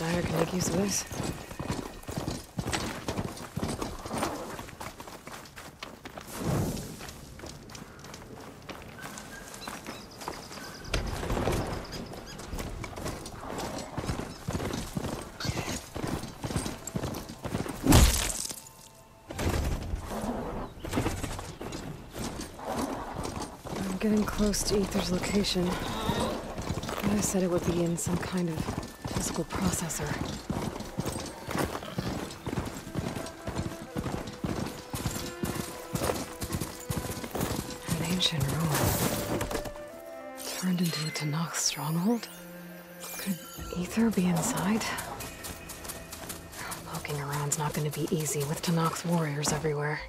Sire can make use of this. I'm getting close to Ether's location. I said it would be in some kind of physical processor. An ancient ruin. Turned into a Tanakh stronghold? Could Ether be inside? Poking around's not going to be easy with Tanakh's warriors everywhere.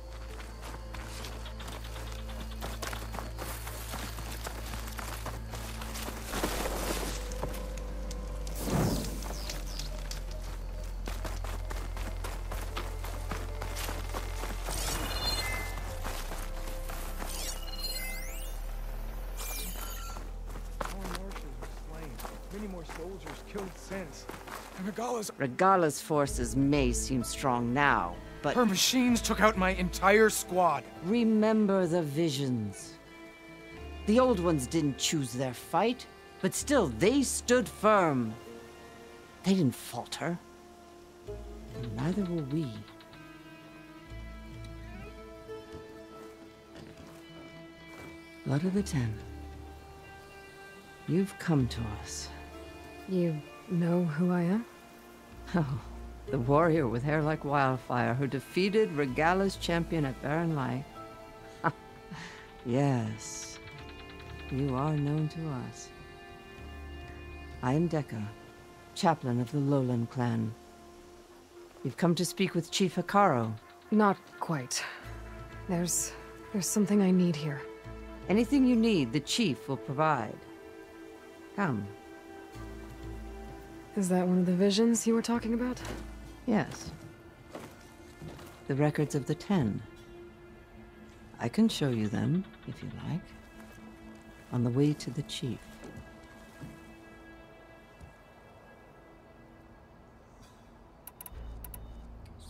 Regala's forces may seem strong now, but... Her machines took out my entire squad. Remember the visions. The old ones didn't choose their fight, but still, they stood firm. They didn't falter. And neither will we. Blood of the Ten. You've come to us. You know who I am? Oh, the warrior with hair like wildfire who defeated Regala's champion at Barren Light. Yes, you are known to us. I am Dekka, chaplain of the Lowland clan. You've come to speak with Chief Hikaru. Not quite. There's something I need here. Anything you need, the chief will provide. Come. Is that one of the visions you were talking about? Yes. The records of the Ten. I can show you them, if you like. On the way to the chief.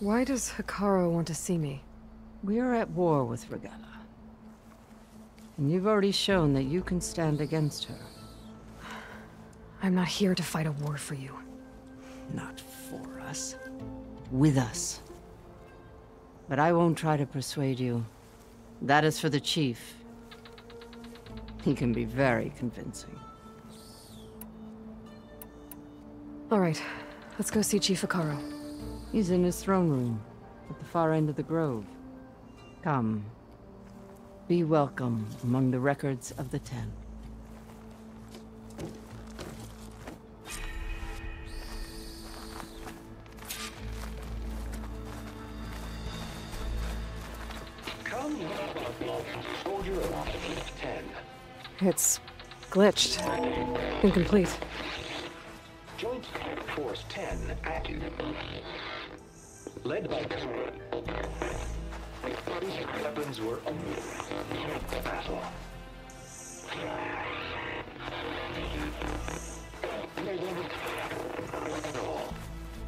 Why does Hikaru want to see me? We are at war with Regala. And you've already shown that you can stand against her. I'm not here to fight a war for you. Not for us. With us. But I won't try to persuade you. That is for the chief. He can be very convincing. All right, let's go see Chief Hikaru. He's in his throne room, at the far end of the grove. Come. Be welcome among the records of the Ten. It's glitched. Incomplete. Joint Force 10 active. Led by weapons were battle.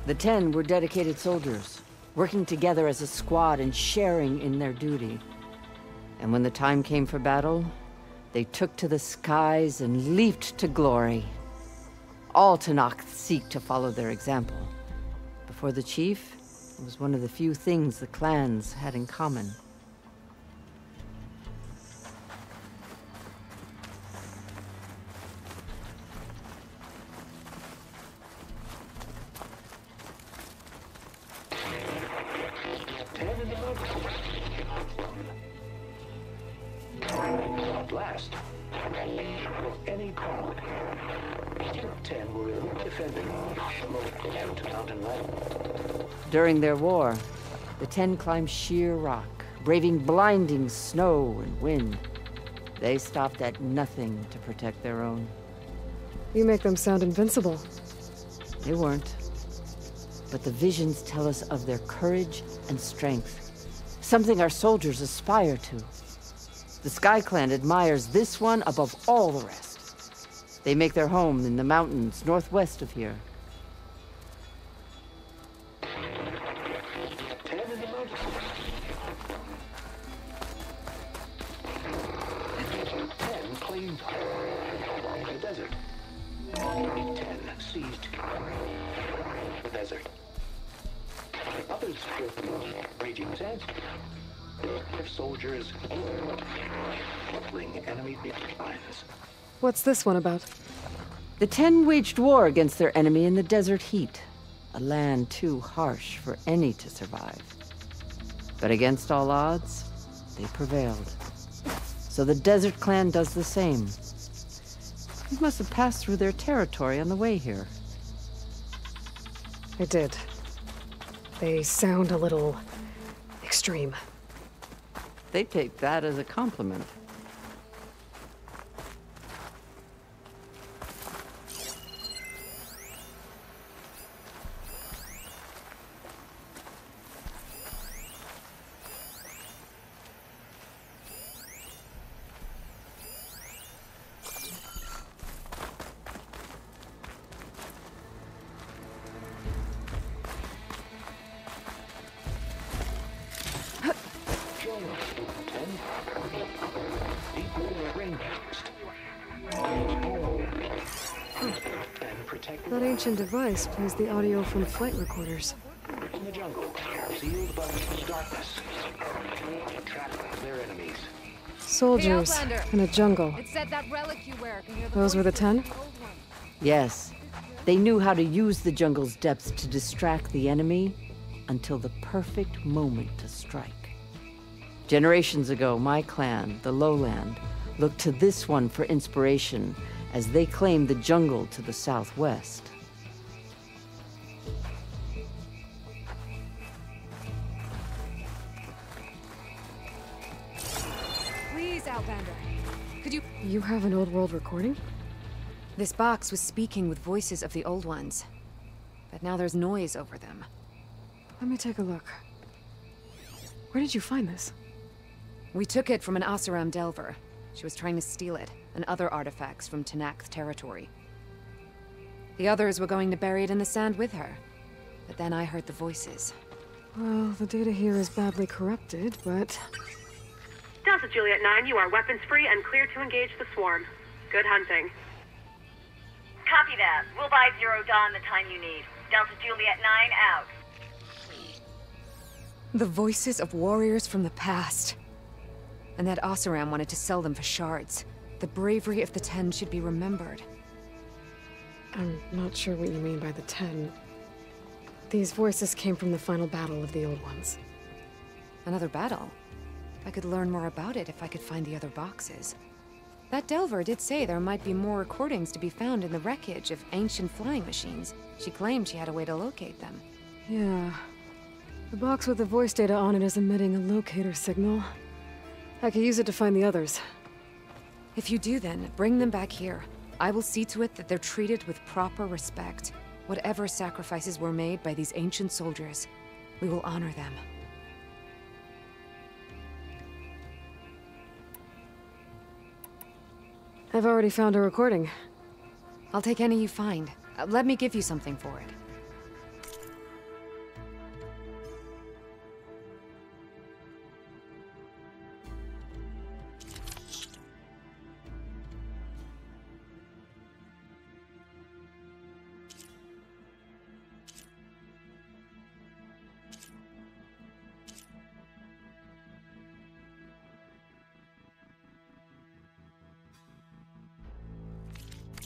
The Ten were dedicated soldiers, working together as a squad and sharing in their duty. And when the time came for battle, they took to the skies and leaped to glory. All Tanakh seek to follow their example. Before the chief, it was one of the few things the clans had in common. Last, any crowd. 10 were defending mountain line. During their war, the Ten climbed sheer rock, braving blinding snow and wind. They stopped at nothing to protect their own. You make them sound invincible. They weren't. But the visions tell us of their courage and strength, something our soldiers aspire to. The Sky Clan admires this one above all the rest. They make their home in the mountains northwest of here. the desert. 10 seized the desert. Others with raging sands. Their soldiers battling enemy lines. What's this one about? The Ten waged war against their enemy in the desert heat, a land too harsh for any to survive. But against all odds, they prevailed. So the Desert Clan does the same. You must have passed through their territory on the way here. I did. They sound a little extreme. They take that as a compliment. That ancient device plays the audio from flight recorders. In the jungle, sealed by darkness, trap their enemies. Soldiers in a jungle. It said that relic you wear can hear the Those were the voices 10? of the old ones. Yes, they knew how to use the jungle's depths to distract the enemy until the perfect moment to strike. Generations ago, my clan, the Lowland, looked to this one for inspiration as they claimed the jungle to the southwest. Please, Outlander. Could you... You have an old world recording? This box was speaking with voices of the old ones. But now there's noise over them. Let me take a look. Where did you find this? We took it from an Oseram Delver. She was trying to steal it, and other artifacts from Tenakth territory. The others were going to bury it in the sand with her. But then I heard the voices. Well, the data here is badly corrupted, but... Delta Juliet 9, you are weapons-free and clear to engage the swarm. Good hunting. Copy that. We'll buy Zero Dawn the time you need. Delta Juliet 9 out. The voices of warriors from the past. And that Oseram wanted to sell them for shards. The bravery of the 10 should be remembered. I'm not sure what you mean by the 10. These voices came from the final battle of the Old Ones. Another battle? I could learn more about it if I could find the other boxes. That Delver did say there might be more recordings to be found in the wreckage of ancient flying machines. She claimed she had a way to locate them. Yeah. The box with the voice data on it is emitting a locator signal. I could use it to find the others. If you do then, bring them back here. I will see to it that they're treated with proper respect. Whatever sacrifices were made by these ancient soldiers, we will honor them. I've already found a recording. I'll take any you find. Let me give you something for it.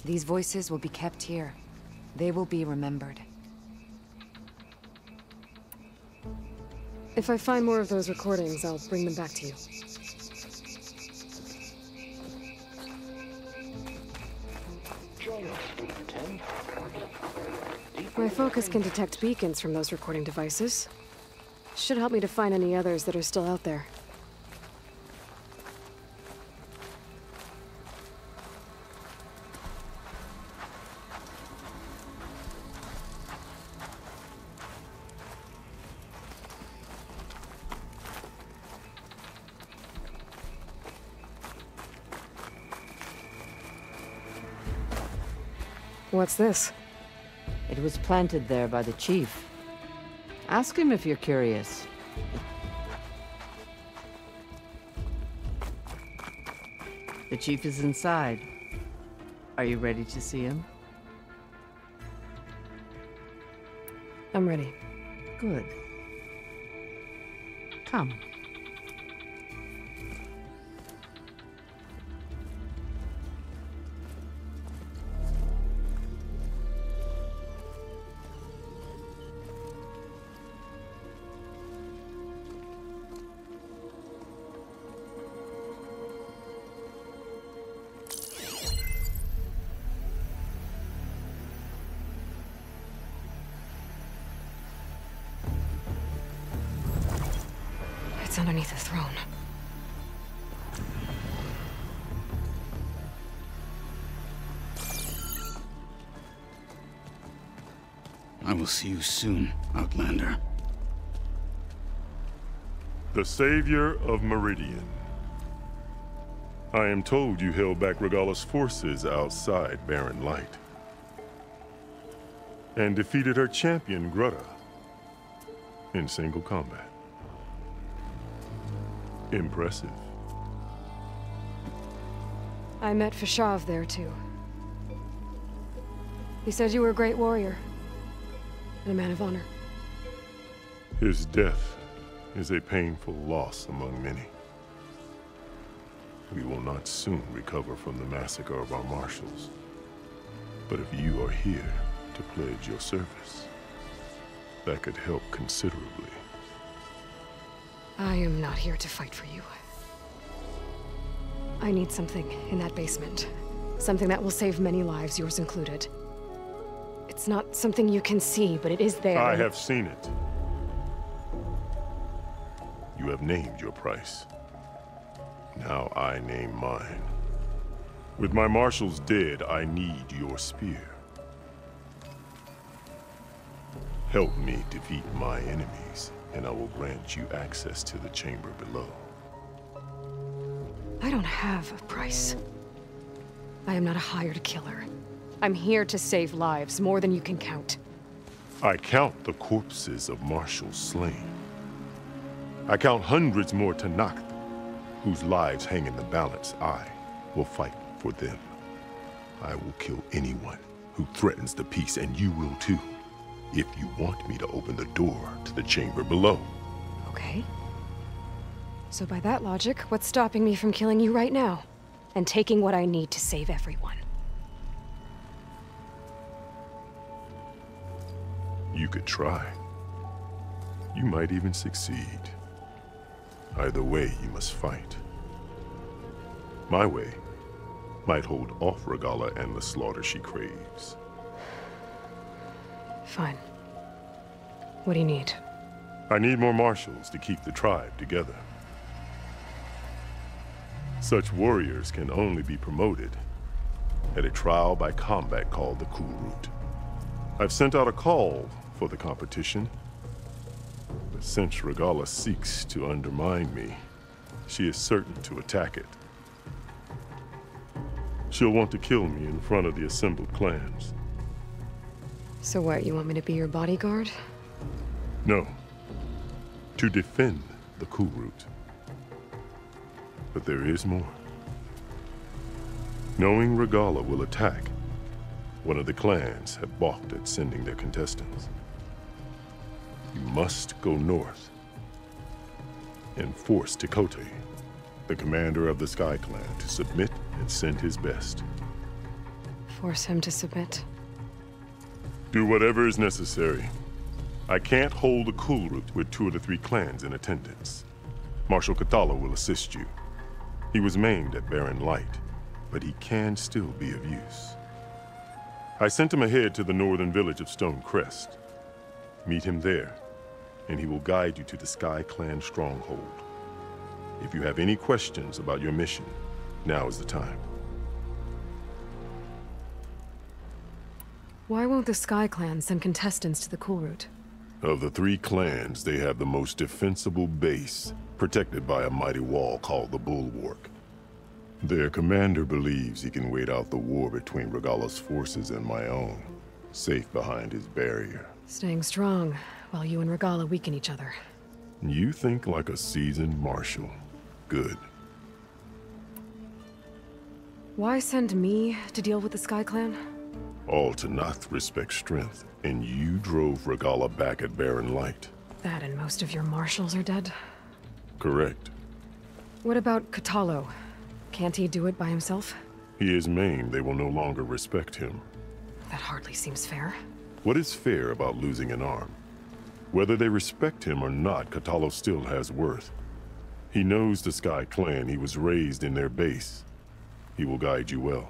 These voices will be kept here. They will be remembered. If I find more of those recordings, I'll bring them back to you. My focus can detect beacons from those recording devices. Should help me to find any others that are still out there. What's this? It was planted there by the chief. Ask him if you're curious. The chief is inside. Are you ready to see him? I'm ready. Good. Come. It's underneath the throne. I will see you soon, Outlander. The Savior of Meridian. I am told you held back Regalla's forces outside Barren Light. And defeated her champion, Grutta, in single combat. Impressive. I met Fashav there, too. He said you were a great warrior. And a man of honor. His death is a painful loss among many. We will not soon recover from the massacre of our marshals. But if you are here to pledge your service, that could help considerably. I am not here to fight for you. I need something in that basement. Something that will save many lives, yours included. It's not something you can see, but it is there. I have seen it. You have named your price. Now I name mine. With my marshals dead, I need your spear. Help me defeat my enemies, and I will grant you access to the chamber below. I don't have a price. I am not a hired killer. I'm here to save lives, more than you can count. I count the corpses of marshals slain. I count hundreds more Tanakh, whose lives hang in the balance. I will fight for them. I will kill anyone who threatens the peace, and you will too, if you want me to open the door to the chamber below. Okay. So by that logic, what's stopping me from killing you right now? And taking what I need to save everyone? You could try. You might even succeed. Either way, you must fight. My way might hold off Regalla and the slaughter she craves. Fine. What do you need? I need more marshals to keep the tribe together. Such warriors can only be promoted at a trial by combat called the Cool Route. I've sent out a call for the competition, but since Regalla seeks to undermine me, she is certain to attack it. She'll want to kill me in front of the assembled clans. So what, you want me to be your bodyguard? No. To defend the Cool Route. But there is more. Knowing Regalla will attack, one of the clans have balked at sending their contestants. You must go north and force Tekote, the commander of the Sky Clan, to submit and send his best. Force him to submit? Do whatever is necessary. I can't hold the Cool Route with 2 of the 3 clans in attendance. Marshal Kathala will assist you. He was maimed at Barren Light, but he can still be of use. I sent him ahead to the northern village of Stone Crest. Meet him there, and he will guide you to the Sky Clan stronghold. If you have any questions about your mission, now is the time. Why won't the Sky Clan send contestants to the Cool Route? Of the 3 clans, they have the most defensible base, protected by a mighty wall called the Bulwark. Their commander believes he can wait out the war between Regalla's forces and my own, safe behind his barrier. Staying strong, while you and Regalla weaken each other. You think like a seasoned marshal. Good. Why send me to deal with the Sky Clan? All to Nath respects strength, and you drove Regala back at Barren Light. That and most of your marshals are dead? Correct. What about Katalo? Can't he do it by himself? He is maimed. They will no longer respect him. That hardly seems fair. What is fair about losing an arm? Whether they respect him or not, Katalo still has worth. He knows the Sky Clan. He was raised in their base. He will guide you well.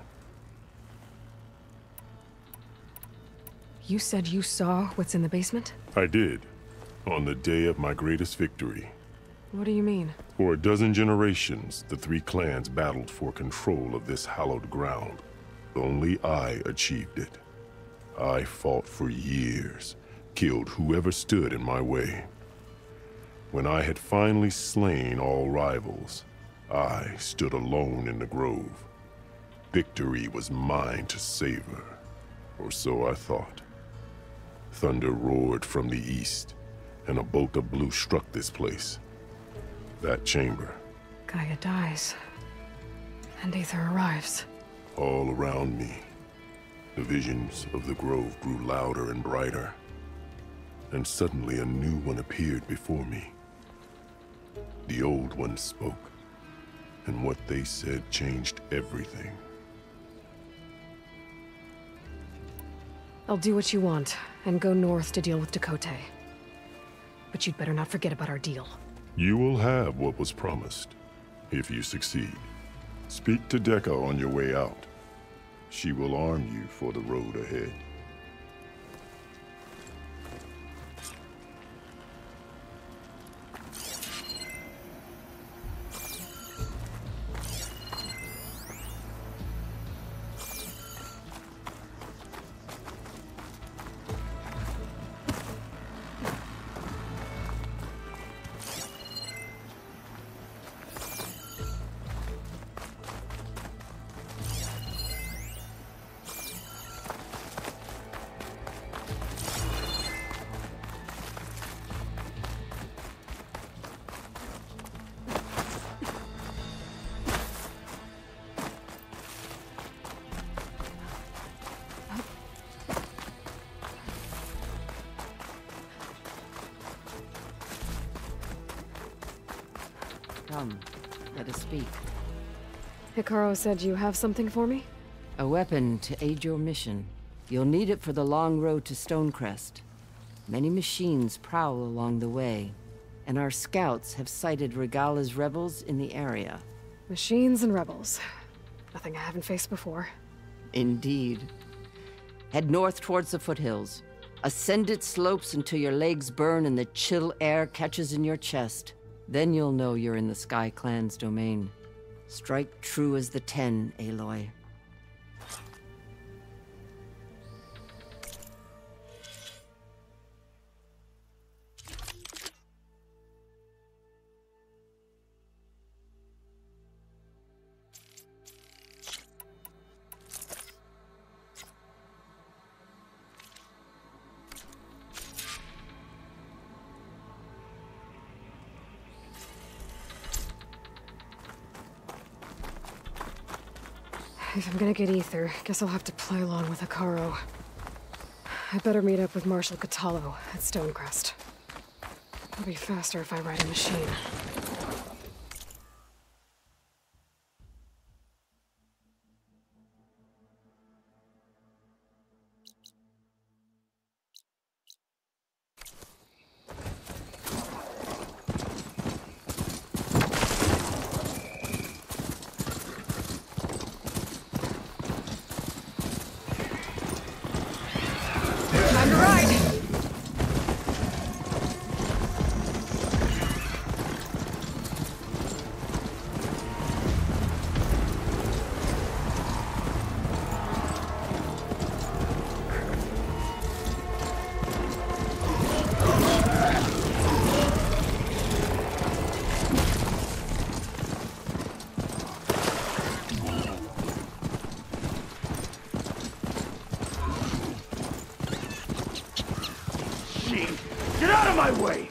You said you saw what's in the basement? I did. On the day of my greatest victory. What do you mean? For a dozen generations, the three clans battled for control of this hallowed ground. Only I achieved it. I fought for years, killed whoever stood in my way. When I had finally slain all rivals, I stood alone in the grove. Victory was mine to savor, or so I thought. Thunder roared from the east, and a bolt of blue struck this place. That chamber. Gaia dies, and Aether arrives. All around me, the visions of the grove grew louder and brighter, and suddenly a new one appeared before me. The old one spoke, and what they said changed everything. I'll do what you want, and go north to deal with Dakota. But you'd better not forget about our deal. You will have what was promised, if you succeed. Speak to Dekka on your way out. She will arm you for the road ahead. Come, let us speak. Hikaru said you have something for me? A weapon to aid your mission. You'll need it for the long road to Stonecrest. Many machines prowl along the way, and our scouts have sighted Regala's rebels in the area. Machines and rebels. Nothing I haven't faced before. Indeed. Head north towards the foothills. Ascend its slopes until your legs burn and the chill air catches in your chest. Then you'll know you're in the Sky Clan's domain. Strike true as the 10, Aloy. If I'm gonna get Aether, guess I'll have to play along with Hikaru. I better meet up with Marshal Katalo at Stonecrest. It'll be faster if I ride a machine. Time to ride! Get out of my way!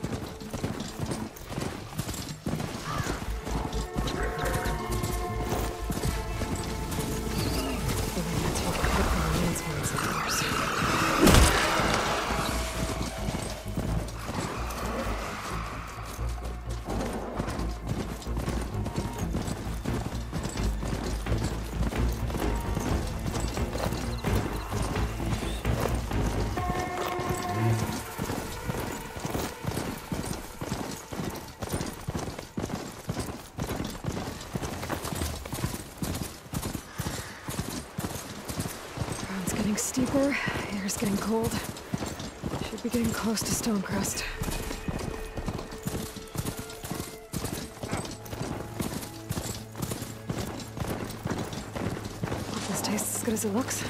getting steeper, air's getting cold. Should be getting close to Stonecrest. Hope this tastes as good as it looks.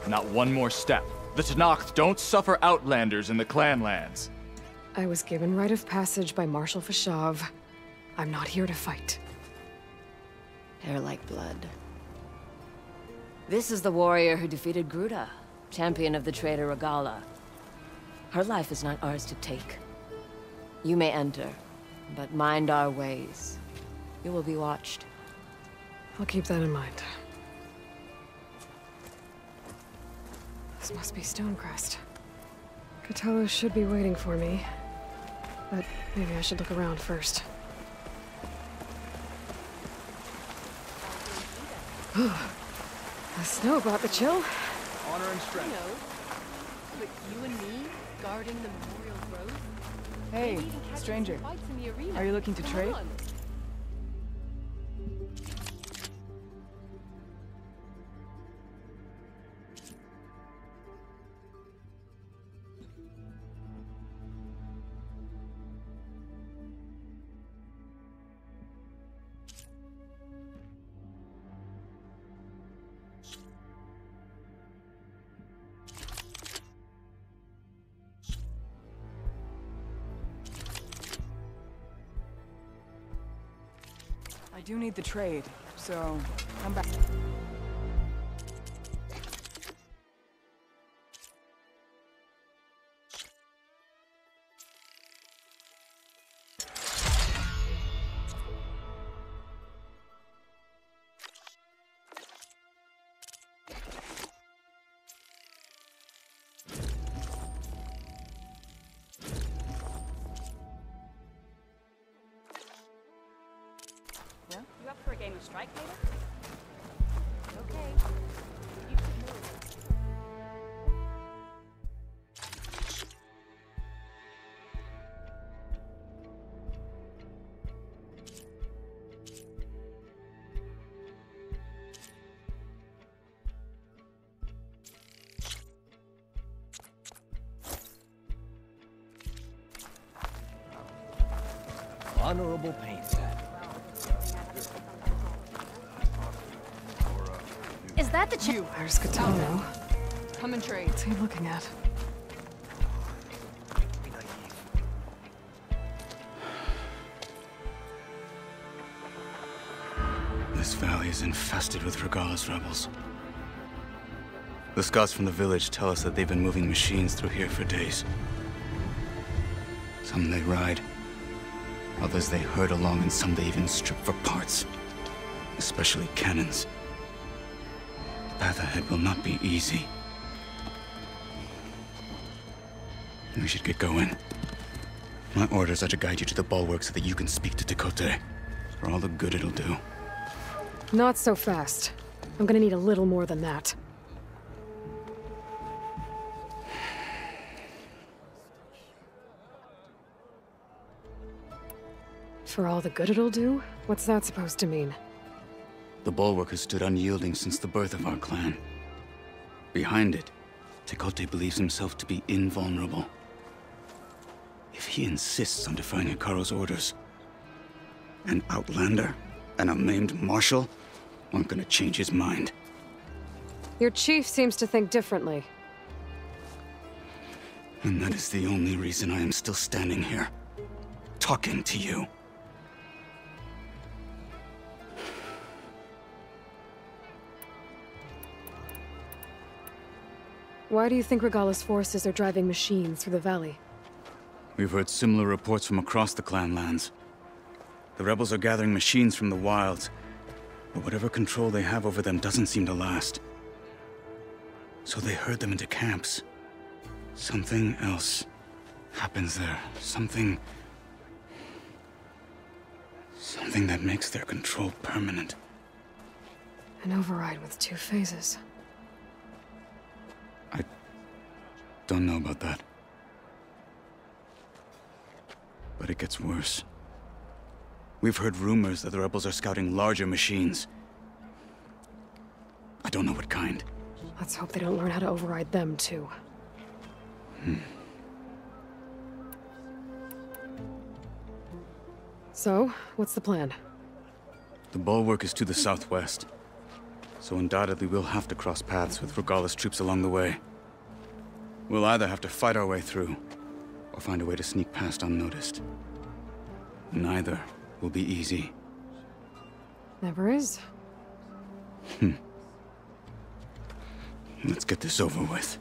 Not one more step. The Tenakth don't suffer outlanders in the clan lands. I was given rite of passage by Marshal Fashav. I'm not here to fight. Hair like blood. This is the warrior who defeated Gruda, champion of the traitor Regala. Her life is not ours to take. You may enter, but mind our ways. You will be watched. I'll keep that in mind. This must be Stonecrest. Cthulhu should be waiting for me, but maybe I should look around first. The snow brought the chill. Honor and strength. But you and me guarding the Memorial Grove? Hey, stranger. Are you looking to trade? I do need the trade, so come back. You up for a game of strike later? Okay. You should move. Honorable painter. Is that the You, where's Cthulhu? Come and trade. What's he looking at? This valley is infested with Regala's rebels. The scouts from the village tell us that they've been moving machines through here for days. Some they ride, others they herd along, and some they even strip for parts, especially cannons. The path ahead will not be easy. We should get going. My orders are to guide you to the bulwark so that you can speak to Tekote. For all the good it'll do. Not so fast. I'm gonna need a little more than that. For all the good it'll do? What's that supposed to mean? The bulwark has stood unyielding since the birth of our clan. Behind it, Tekote believes himself to be invulnerable. If he insists on defying Hikaru's orders, an outlander and a maimed marshal aren't gonna change his mind. Your chief seems to think differently. And that is the only reason I am still standing here, talking to you. Why do you think Regala's forces are driving machines through the valley? We've heard similar reports from across the clan lands. The rebels are gathering machines from the wilds, but whatever control they have over them doesn't seem to last. So they herd them into camps. Something else happens there. Something that makes their control permanent. An override with 2 phases. I don't know about that. But it gets worse. We've heard rumors that the rebels are scouting larger machines. I don't know what kind. Let's hope they don't learn how to override them, too. So, what's the plan? The bulwark is to the southwest, so undoubtedly we'll have to cross paths with Regala's troops along the way. We'll either have to fight our way through, or find a way to sneak past unnoticed. Neither will be easy. Never is. Let's get this over with.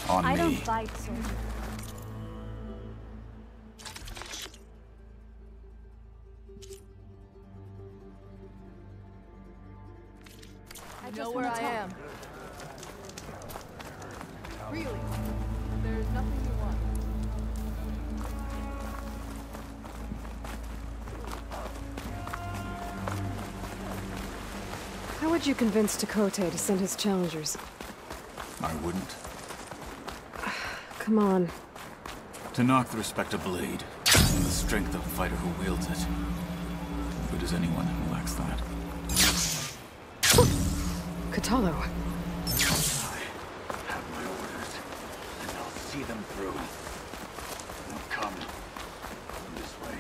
On I don't me. fight, soldier. I know where I am. Really? There's nothing you want. How would you convince Tekote to send his challengers? I wouldn't. Come on. To knock the respect of blade, and the strength of a fighter who wields it. Good as anyone who lacks that. Katalo. I have my orders, and I'll see them through. Now come this way.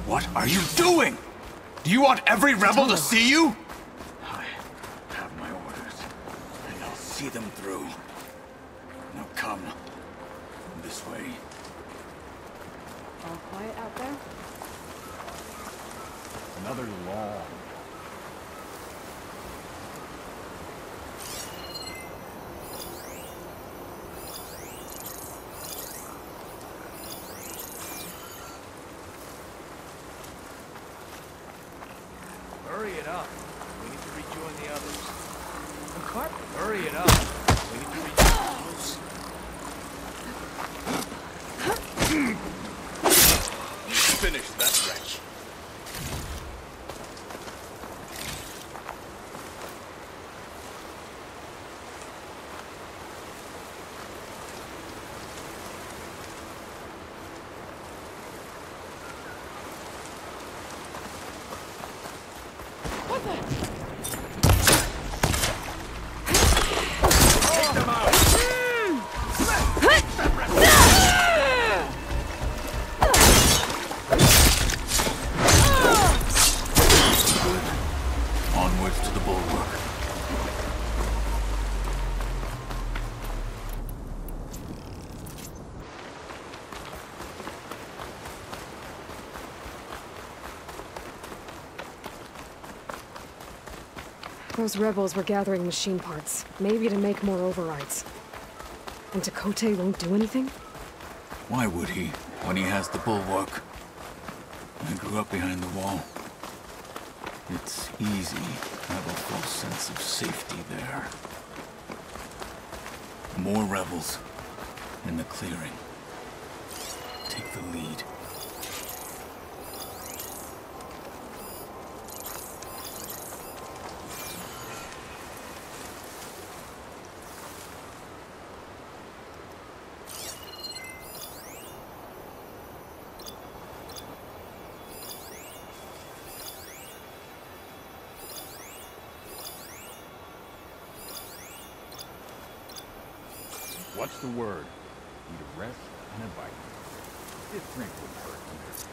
What are you doing? Do you want every rebel to see you? I have my orders, and I'll see them through. Now come this way. All quiet out there? Another long. Hurry it up. We need to rejoin the others. Hurry it up. We need to rejoin those. Finish that wretch. Onwards to the bulwark. Those rebels were gathering machine parts, maybe to make more overrides. And Tekote won't do anything? Why would he, when he has the bulwark? I grew up behind the wall. It's easy to have a false sense of safety there. More rebels in the clearing. Take the lead. What's the word? Need a rest and a bite. This drink wouldn't hurt either.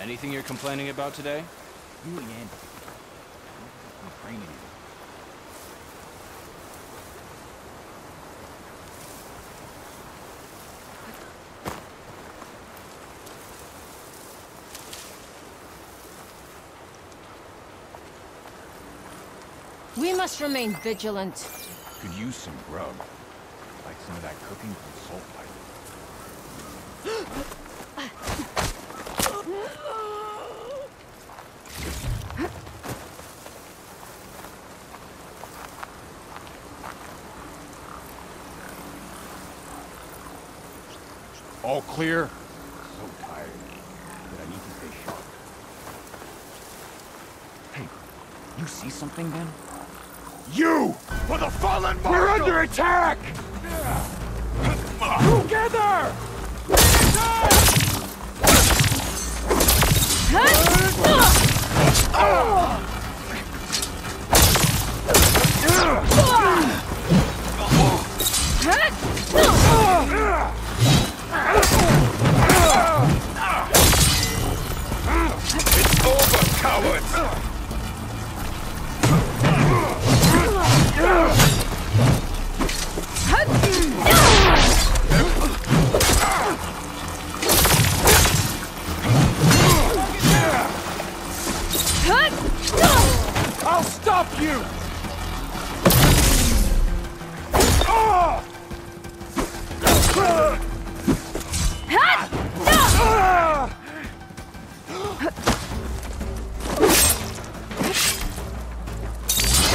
Anything you're complaining about today? You and Andy. Complaining. We must remain vigilant. Could use some grub. Like some of that cooking from Salt Pipe. All clear? So tired, but I need to stay sharp. Hey, you see something then? You! For the fallen Marshal! We're under attack! Together! It's over, cowards! I'll stop you!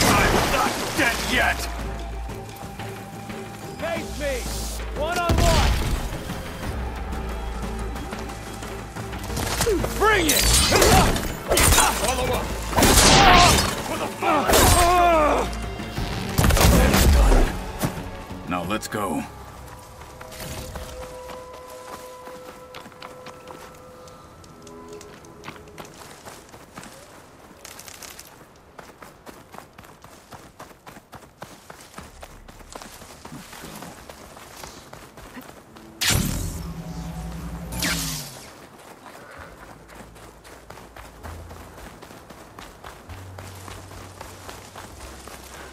I'm not dead yet! Face me! One-on-one! Bring it! Follow up! For the fallen! Now let's go.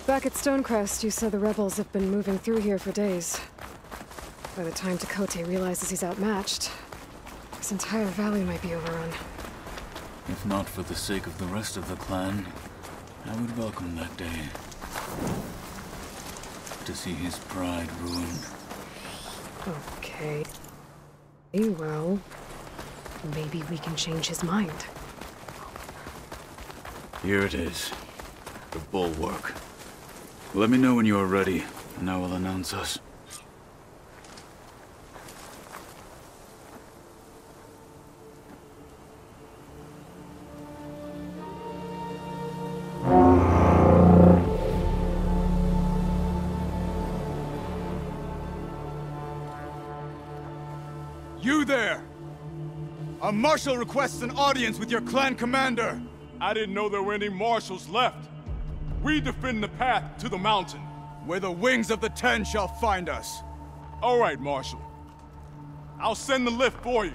Back at Stonecrest, you said the rebels have been moving through here for days. By the time Tekote realizes he's outmatched, this entire valley might be overrun. If not for the sake of the rest of the clan, I would welcome that day. To see his pride ruined. Okay. Well, maybe we can change his mind. Here it is. The bulwark. Let me know when you are ready, and I will announce us. You there! A marshal requests an audience with your clan commander! I didn't know there were any marshals left. We defend the path to the mountain. Where the wings of the Ten shall find us. All right, Marshal. I'll send the lift for you.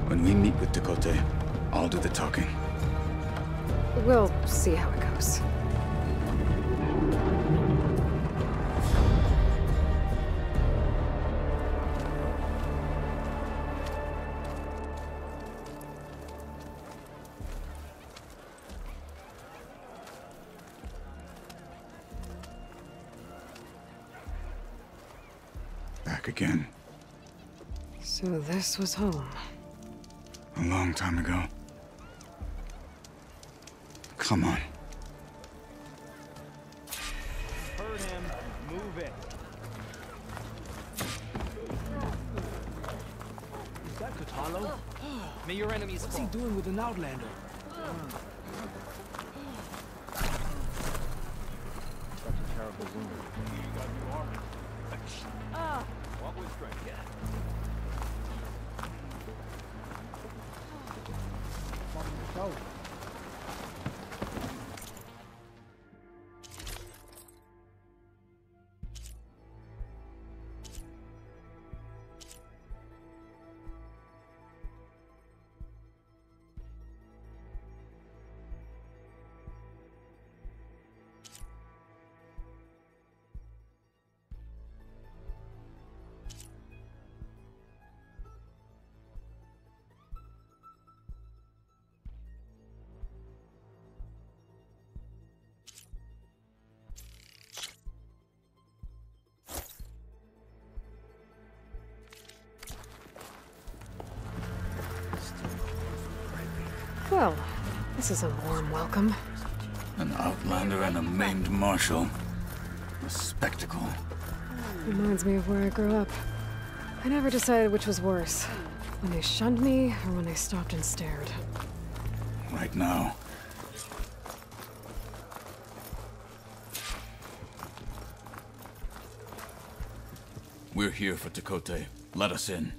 When we meet with Tekote, I'll do the talking. We'll see how it goes. Back again. So this was home. A long time ago. Come on. Heard him. Move it. Is that Katalo? May your enemies What's he doing with an Outlander? Such a terrible wound. You got new armor. Walk with strength. Yeah. Shoulder. Well, this is a warm welcome. An outlander and a maimed marshal. A spectacle. Reminds me of where I grew up. I never decided which was worse. When they shunned me, or when they stopped and stared. Right now. We're here for Tekote. Let us in.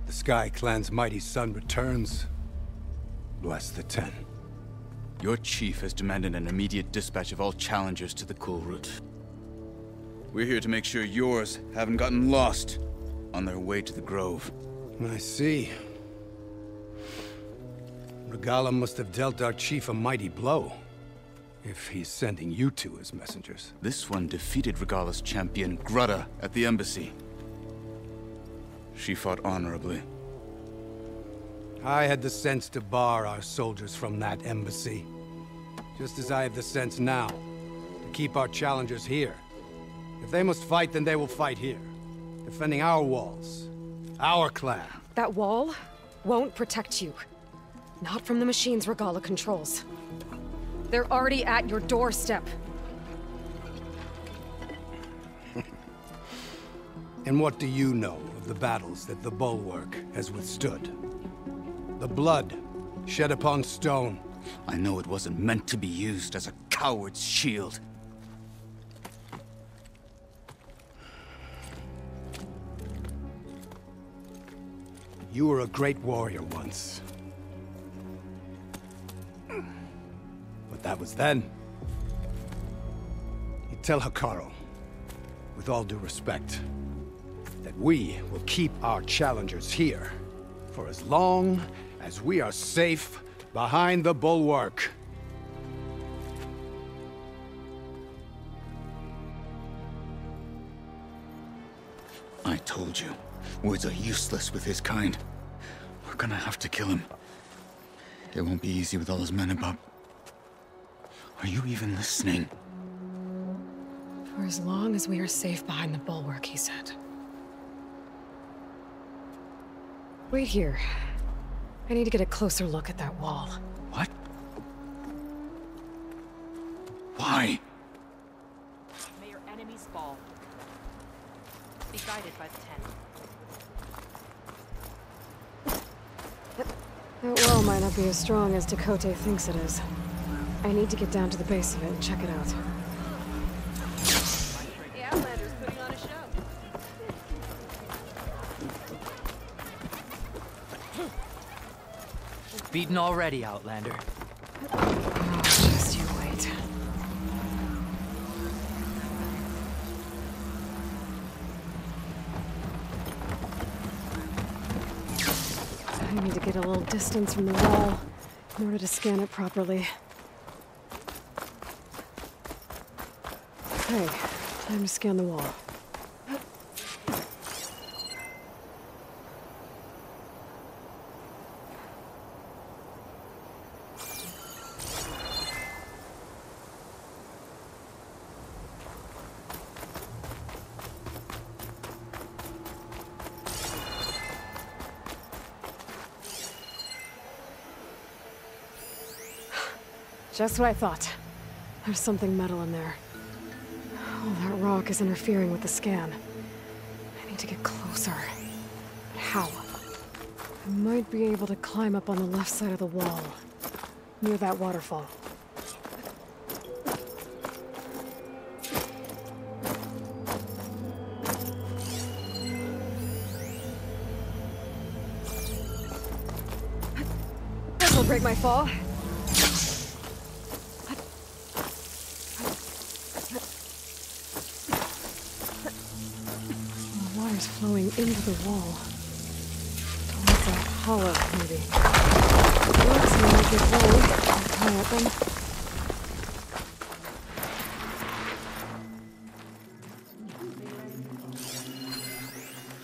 The Sky Clan's mighty son returns. Bless the Ten. Your chief has demanded an immediate dispatch of all challengers to the Cool Route. We're here to make sure yours haven't gotten lost on their way to the Grove. I see. Regala must have dealt our chief a mighty blow, if he's sending you two as messengers. This one defeated Regala's champion, Grudda, at the embassy. She fought honorably. I had the sense to bar our soldiers from that embassy. Just as I have the sense now, to keep our challengers here. If they must fight, then they will fight here. Defending our walls. Our clan. That wall won't protect you. Not from the machines Regala controls. They're already at your doorstep. And what do you know of the battles that the Bulwark has withstood? The blood shed upon stone. I know it wasn't meant to be used as a coward's shield. You were a great warrior once. But that was then. You tell Hikaru, with all due respect, that we will keep our challengers here for as long as we are safe behind the Bulwark. I told you, words are useless with his kind. We're gonna have to kill him. It won't be easy with all his men about. Are you even listening? For as long as we are safe behind the Bulwark, he said. Wait here. I need to get a closer look at that wall. What? Why? May your enemies fall. Be guided by the Ten. That wall might not be as strong as Tekote thinks it is. I need to get down to the base of it and check it out. The Outlander's putting on a show. Beaten already, Outlander. Oh, just you wait. I need to get a little distance from the wall in order to scan it properly. Okay, time to scan the wall. Just what I thought. There's something metal in there. Oh, that rock is interfering with the scan. I need to get closer. But how? I might be able to climb up on the left side of the wall, near that waterfall. This'll break my fall. The water's flowing into the wall. Towards that hollow, maybe. Looks like it won't. I'll try at them.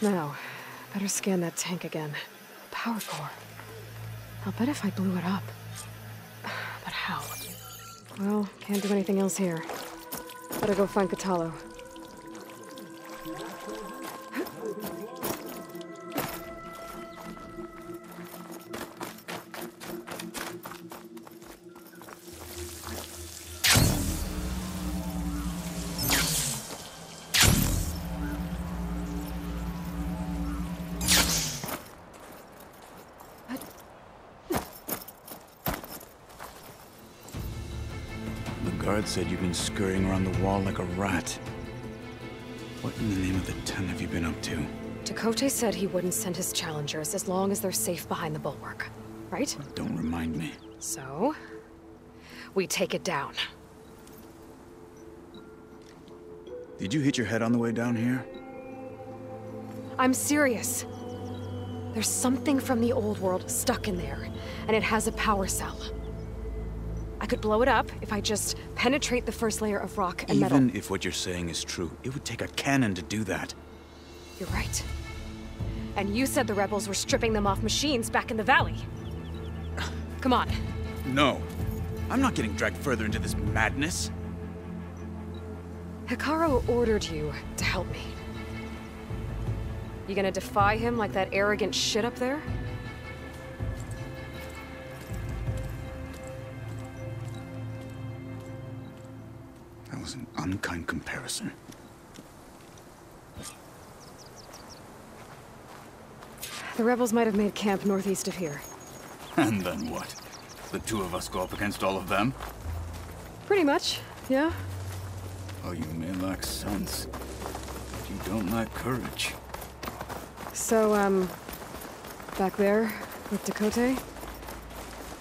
Now, better scan that tank again. Power core. I'll bet if I blew it up. But how? Well, can't do anything else here. Better go find Catalo. Guard said you've been scurrying around the wall like a rat. What in the name of the Ten have you been up to? Tekote said he wouldn't send his challengers as long as they're safe behind the bulwark, right? Don't remind me. So, we take it down. Did you hit your head on the way down here? I'm serious. There's something from the old world stuck in there, and it has a power cell. I could blow it up if I just penetrate the first layer of rock and metal. Even if what you're saying is true, it would take a cannon to do that. You're right. And you said the rebels were stripping them off machines back in the valley. Come on. No. I'm not getting dragged further into this madness. Hikaru ordered you to help me. You gonna defy him like that arrogant shit up there? That was an unkind comparison. The rebels might have made camp northeast of here. And then what? The two of us go up against all of them? Pretty much, yeah. Oh, you may lack sense, but you don't lack courage. So, back there, with Tekote,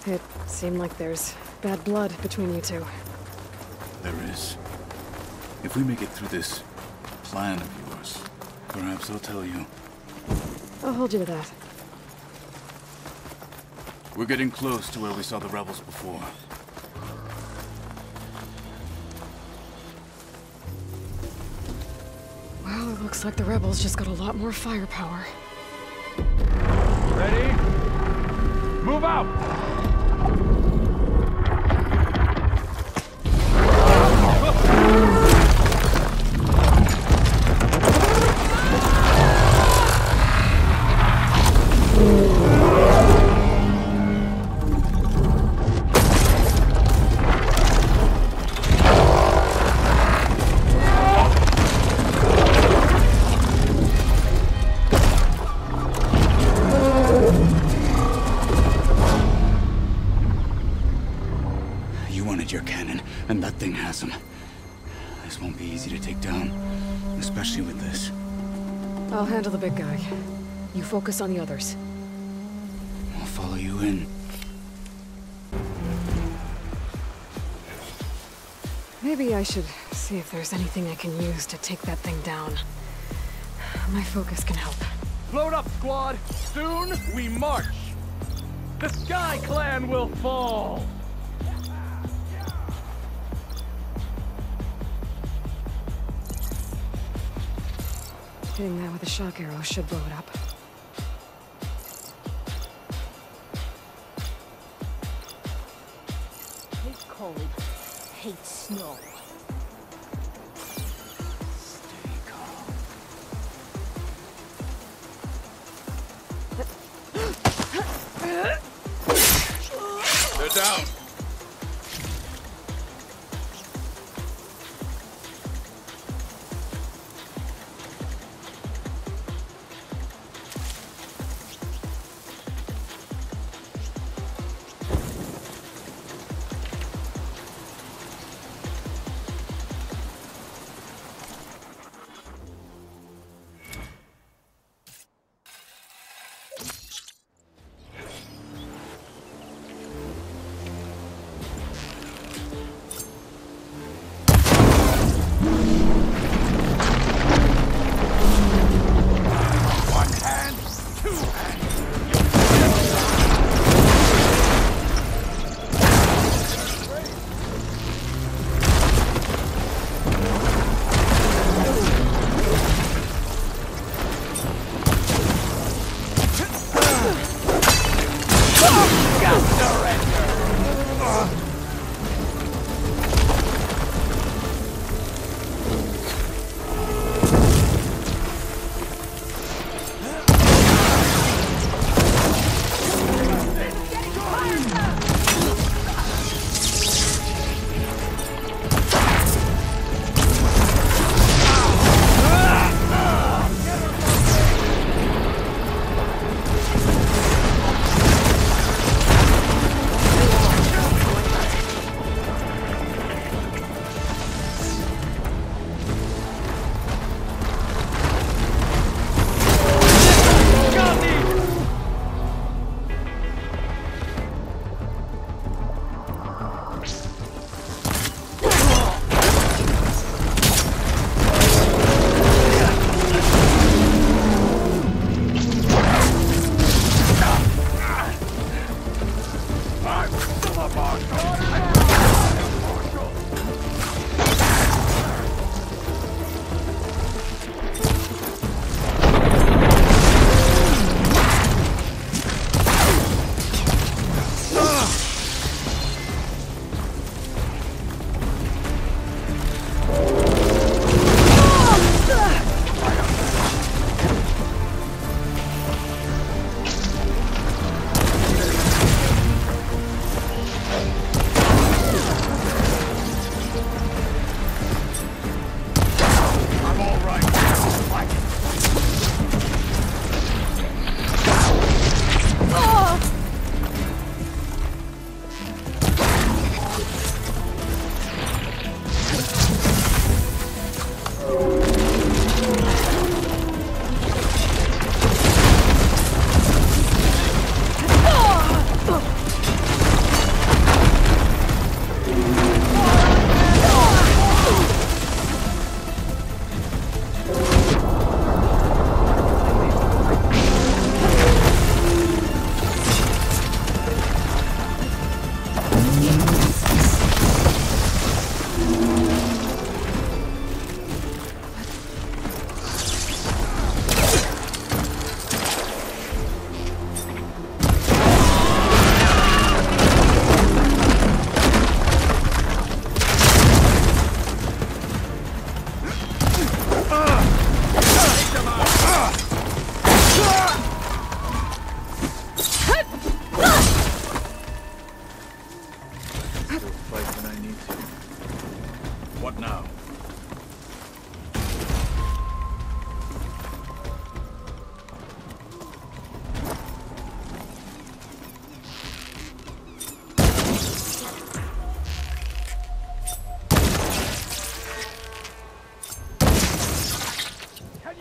it seemed like there's bad blood between you two. There is. If we make it through this plan of yours, perhaps I'll tell you. I'll hold you to that. We're getting close to where we saw the rebels before. Well, it looks like the rebels just got a lot more firepower. Ready? Move out! Your cannon, and that thing has him. This won't be easy to take down, especially with this. I'll handle the big guy. You focus on the others. I'll follow you in. Maybe I should see if there's anything I can use to take that thing down. My focus can help. Load up, squad! Soon we march! The Sky Clan will fall! Hitting that with a shock arrow should blow it up. Hate cold, hate snow. Stay calm. They're down!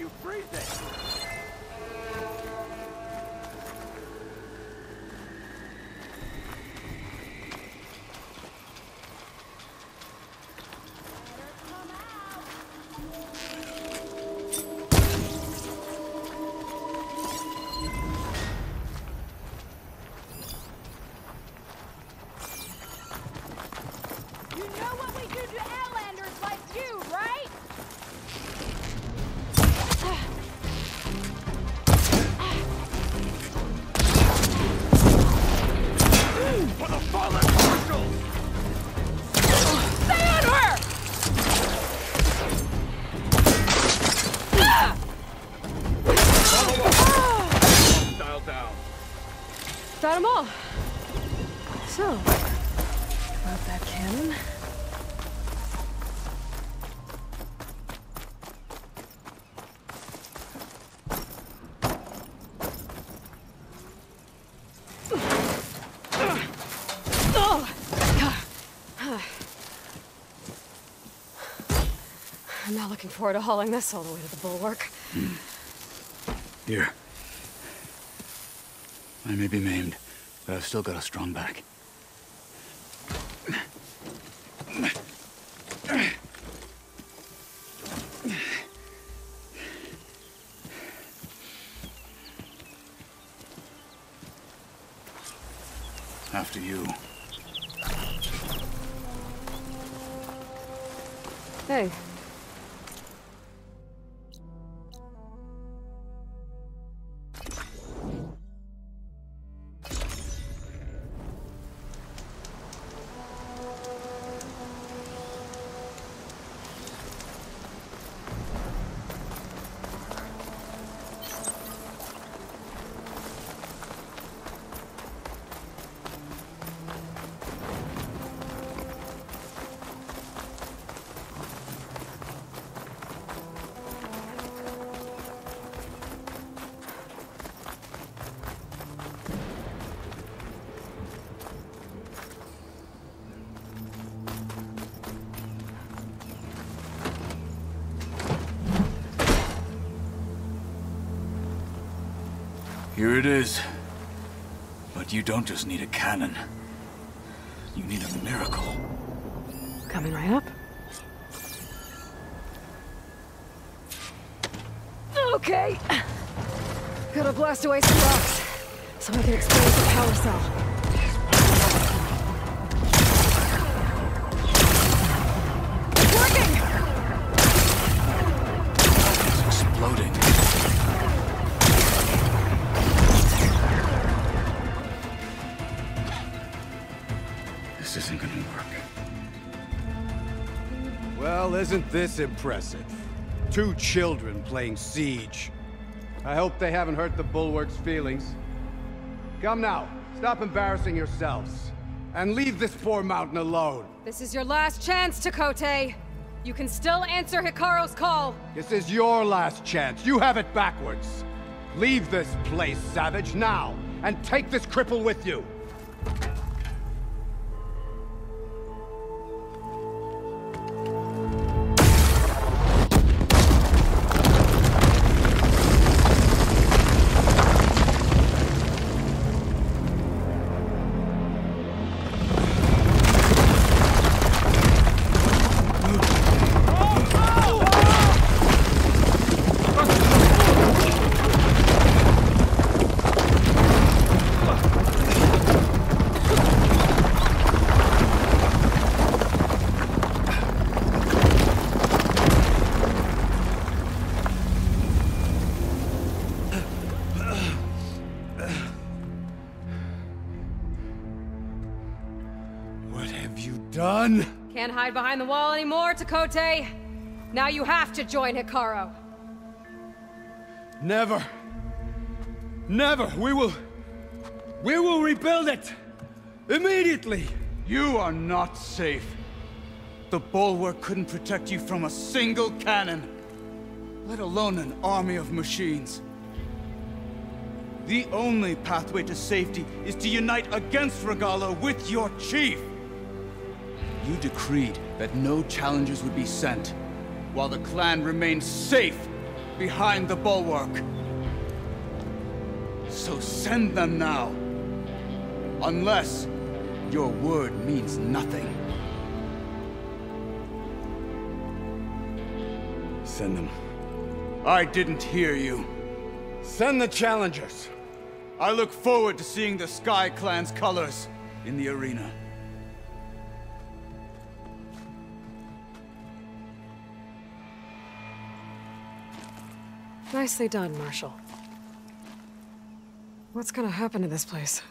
you freezing? Got them all. So, about that cannon. I'm not looking forward to hauling this all the way to the bulwark. Here. I may be maimed, but I've still got a strong back. After you. Hey. Here it is. But you don't just need a cannon. You need a miracle. Coming right up. Okay. Gotta blast away some rocks, so I can expose the power cell. It's working! It's exploding. This isn't gonna work. Well, isn't this impressive? 2 children playing siege. I hope they haven't hurt the Bulwark's feelings. Come now, stop embarrassing yourselves. And leave this poor mountain alone. This is your last chance, Chakotay. You can still answer Hikaru's call. This is your last chance. You have it backwards. Leave this place, Savage, now. And take this cripple with you. Done? Can't hide behind the wall anymore, Chakotay. Now you have to join Hikaru. Never. Never. We will rebuild it. Immediately. You are not safe. The Bulwark couldn't protect you from a single cannon, let alone an army of machines. The only pathway to safety is to unite against Regalla with your chief. You decreed that no challengers would be sent, while the clan remained safe behind the bulwark. So send them now. Unless your word means nothing. Send them. I didn't hear you. Send the challengers. I look forward to seeing the Sky Clan's colors in the arena. Nicely done, Marshal. What's gonna happen to this place?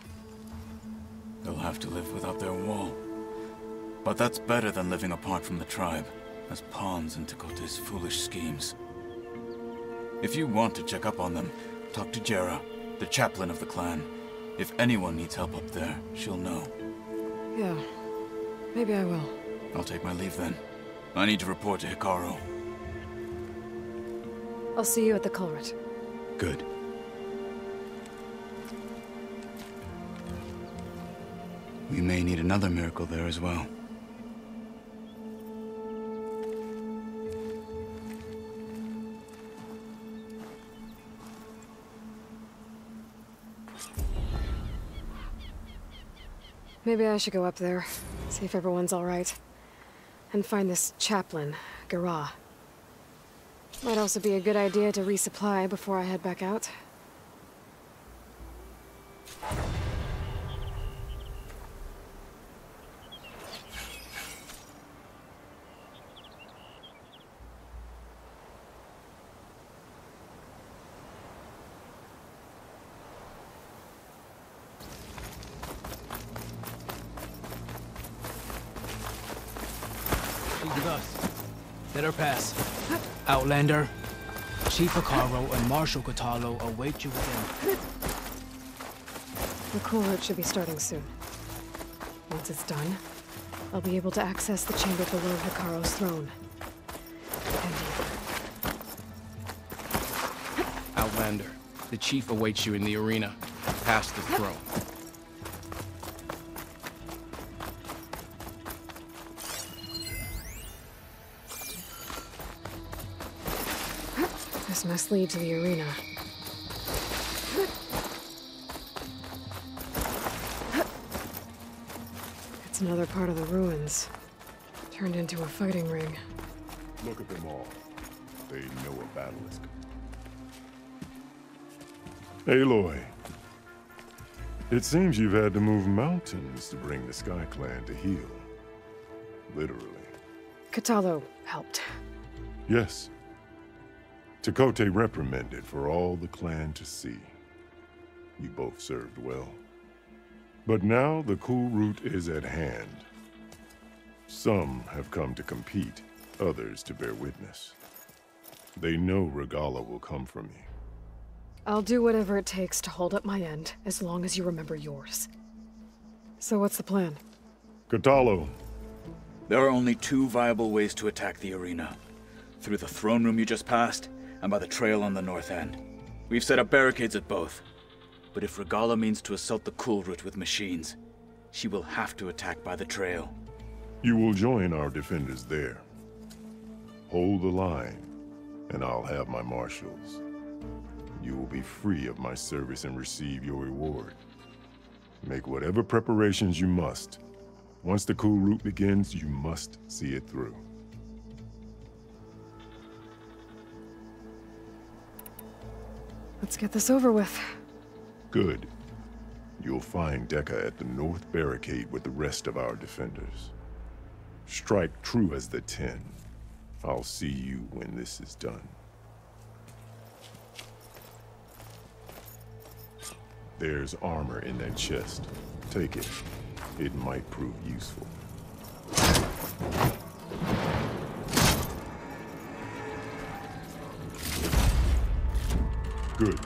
They'll have to live without their wall. But that's better than living apart from the tribe, as pawns in Tekote's foolish schemes. If you want to check up on them, talk to Jera, the chaplain of the clan. If anyone needs help up there, she'll know. Yeah, maybe I will. I'll take my leave then. I need to report to Hikaru. I'll see you at the culvert. Good. We may need another miracle there as well. Maybe I should go up there, see if everyone's all right. And find this chaplain, Gara. Might also be a good idea to resupply before I head back out. She's with us. Let her pass. Outlander, Chief Hikaru and Marshal Katalo await you within. The cool route should be starting soon. Once it's done, I'll be able to access the chamber below Hikaru's throne. Outlander, the chief awaits you in the arena, past the throne. This must lead to the arena. It's another part of the ruins, turned into a fighting ring. Look at them all. They know a battle is coming. Aloy, it seems you've had to move mountains to bring the Sky Clan to heel. Literally. Katalo helped. Yes. Tekote reprimanded for all the clan to see. You both served well. But now the cool route is at hand. Some have come to compete, others to bear witness. They know Regala will come for me. I'll do whatever it takes to hold up my end, as long as you remember yours. So what's the plan? Katalo. There are only two viable ways to attack the arena. Through the throne room you just passed, and by the trail on the north end. We've set up barricades at both. But if Regala means to assault the cool route with machines, she will have to attack by the trail. You will join our defenders there. Hold the line, and I'll have my marshals. You will be free of my service and receive your reward. Make whatever preparations you must. Once the cool route begins, you must see it through. Let's get this over with. Good. You'll find Dekka at the north barricade with the rest of our defenders. Strike true as the 10. I'll see you when this is done. There's armor in that chest. Take it. It might prove useful. Good.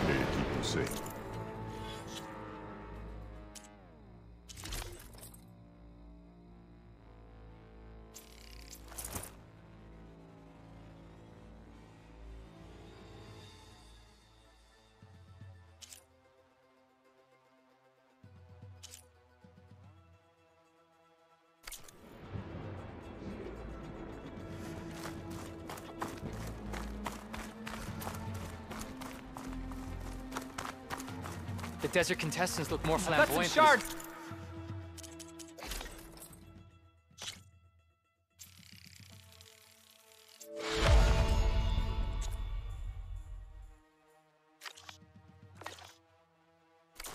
May it keep you safe. The desert contestants look more Got some flamboyant. shards!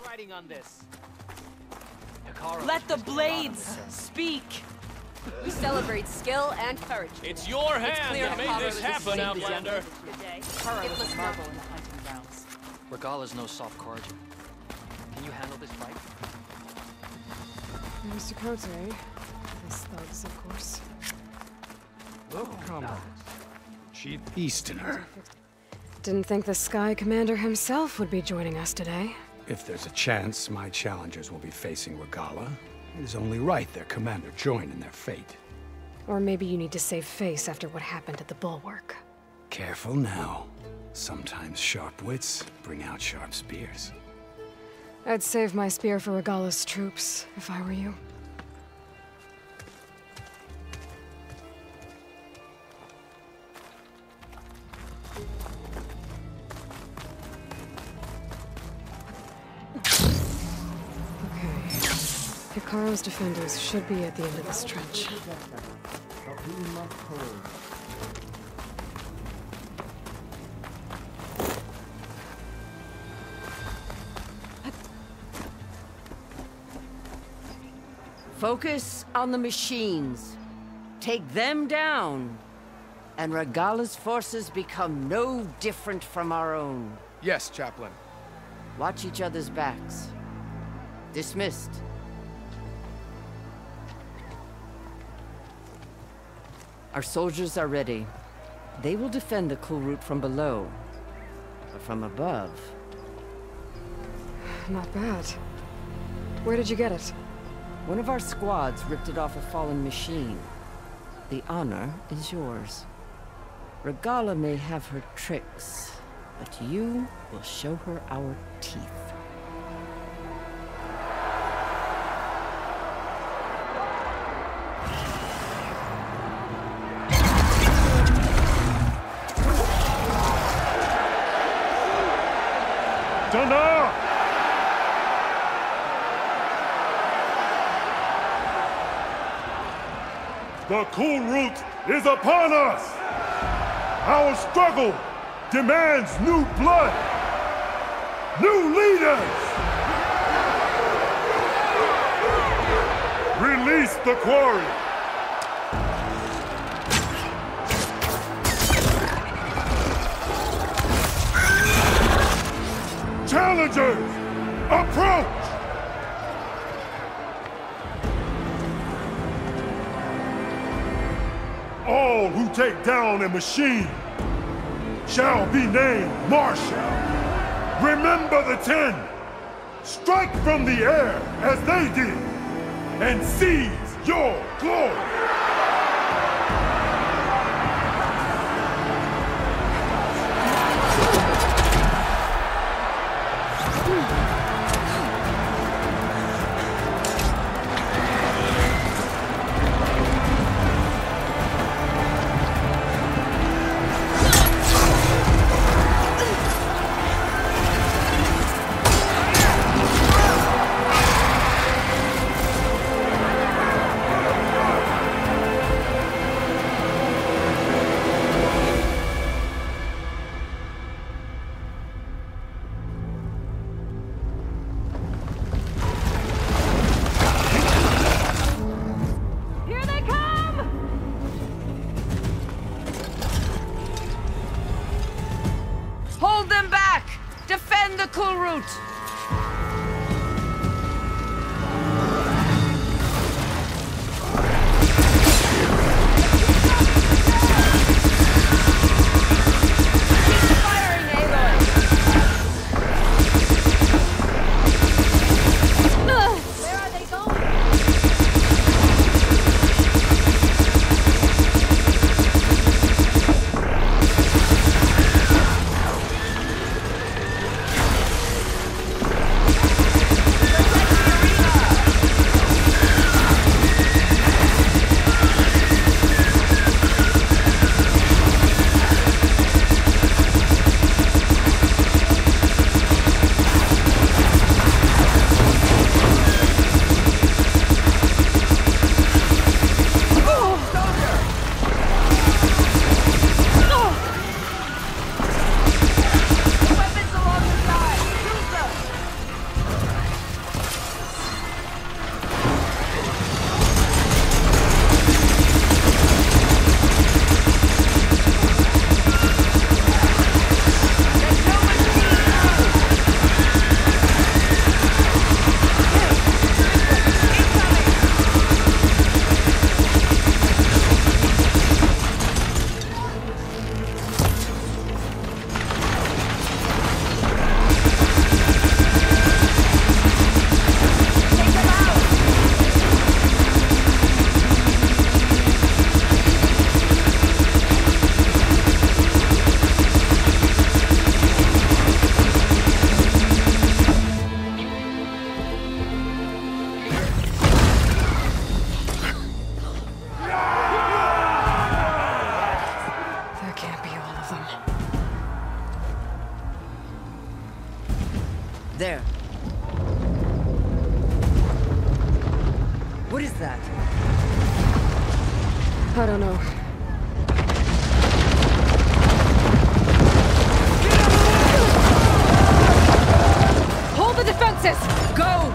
Writing on this. Let the blades speak! We celebrate skill and courage. It's your hand clear that made Hikaru this is happen, the Outlander. Hikaru was a marvel in the hunting grounds. Regala's no soft cordial. Can you handle this fight? Mr. Cote, his thugs, of course. Come on. Cheap Easterner. Didn't think the Sky Commander himself would be joining us today. If there's a chance my challengers will be facing Regala, it is only right their commander join in their fate. Or maybe you need to save face after what happened at the Bulwark. Careful now. Sometimes sharp wits bring out sharp spears. I'd save my spear for Regala's troops, if I were you. Hikaru's defenders should be at the end of this trench. Focus on the machines. Take them down, and Regala's forces become no different from our own. Yes, Chaplain. Watch each other's backs. Dismissed. Our soldiers are ready. They will defend the cool route from below. But from above... Not bad. Where did you get it? One of our squads ripped it off a fallen machine. The honor is yours. Regala may have her tricks, but you will show her our teeth. Dana! The cool route is upon us! Our struggle demands new blood! New leaders! Release the quarry! Challengers, approach! All who take down a machine shall be named Marshal. Remember the 10. Strike from the air as they did, and seize your glory. Hold them back! Defend the cool route! all of them. There. What is that? I don't know. Hold the defenses! Go!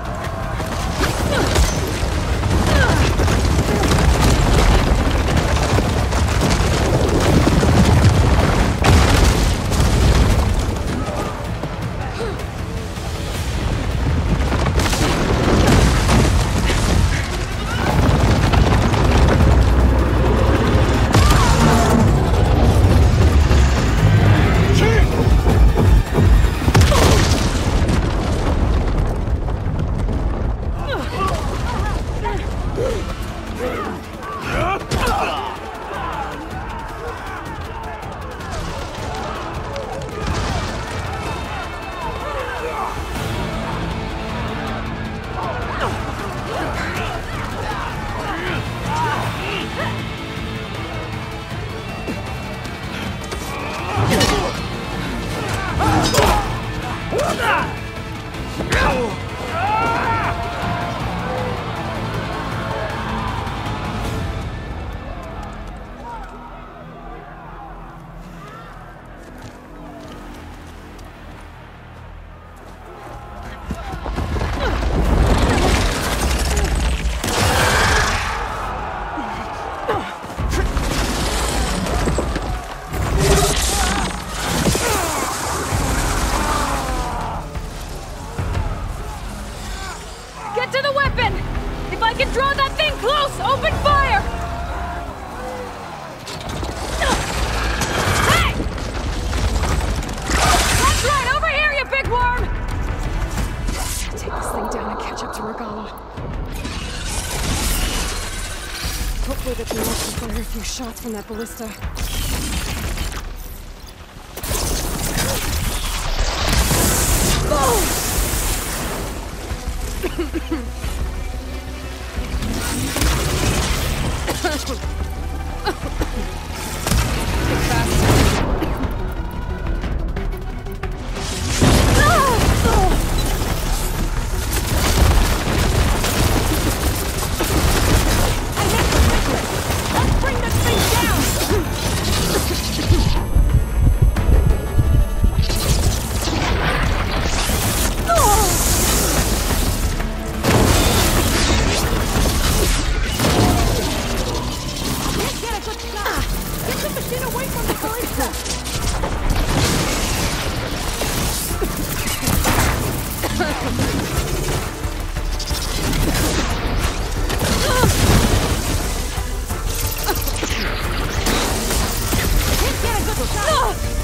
Hopefully the General can fire a few shots from that ballista.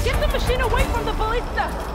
Get the machine away from the ballista!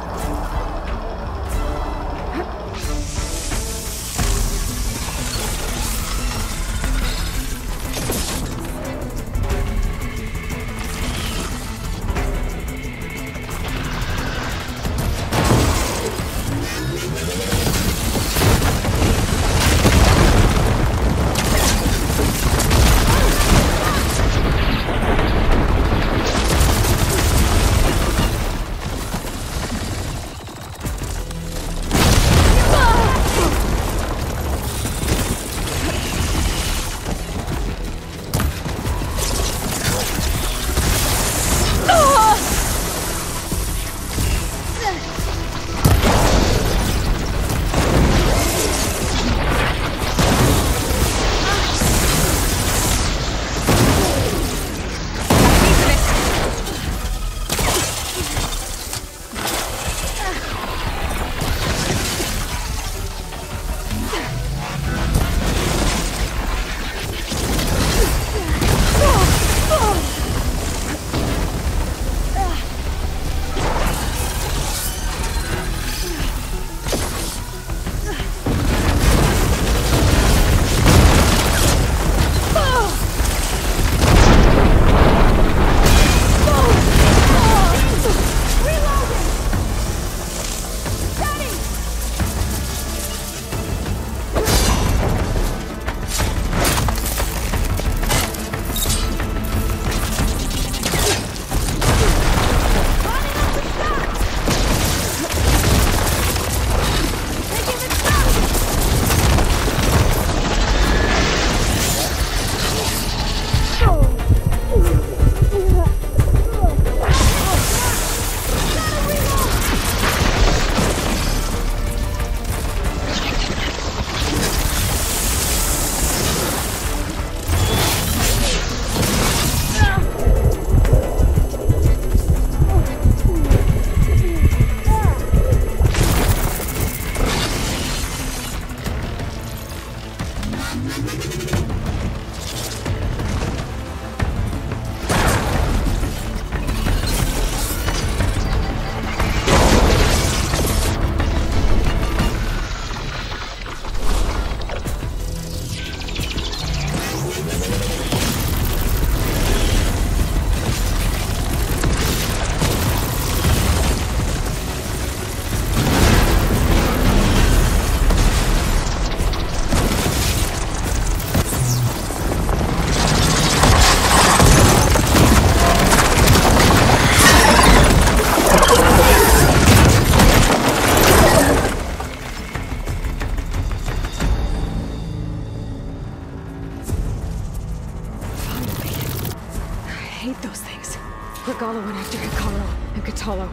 going after Hikaru and Katalo.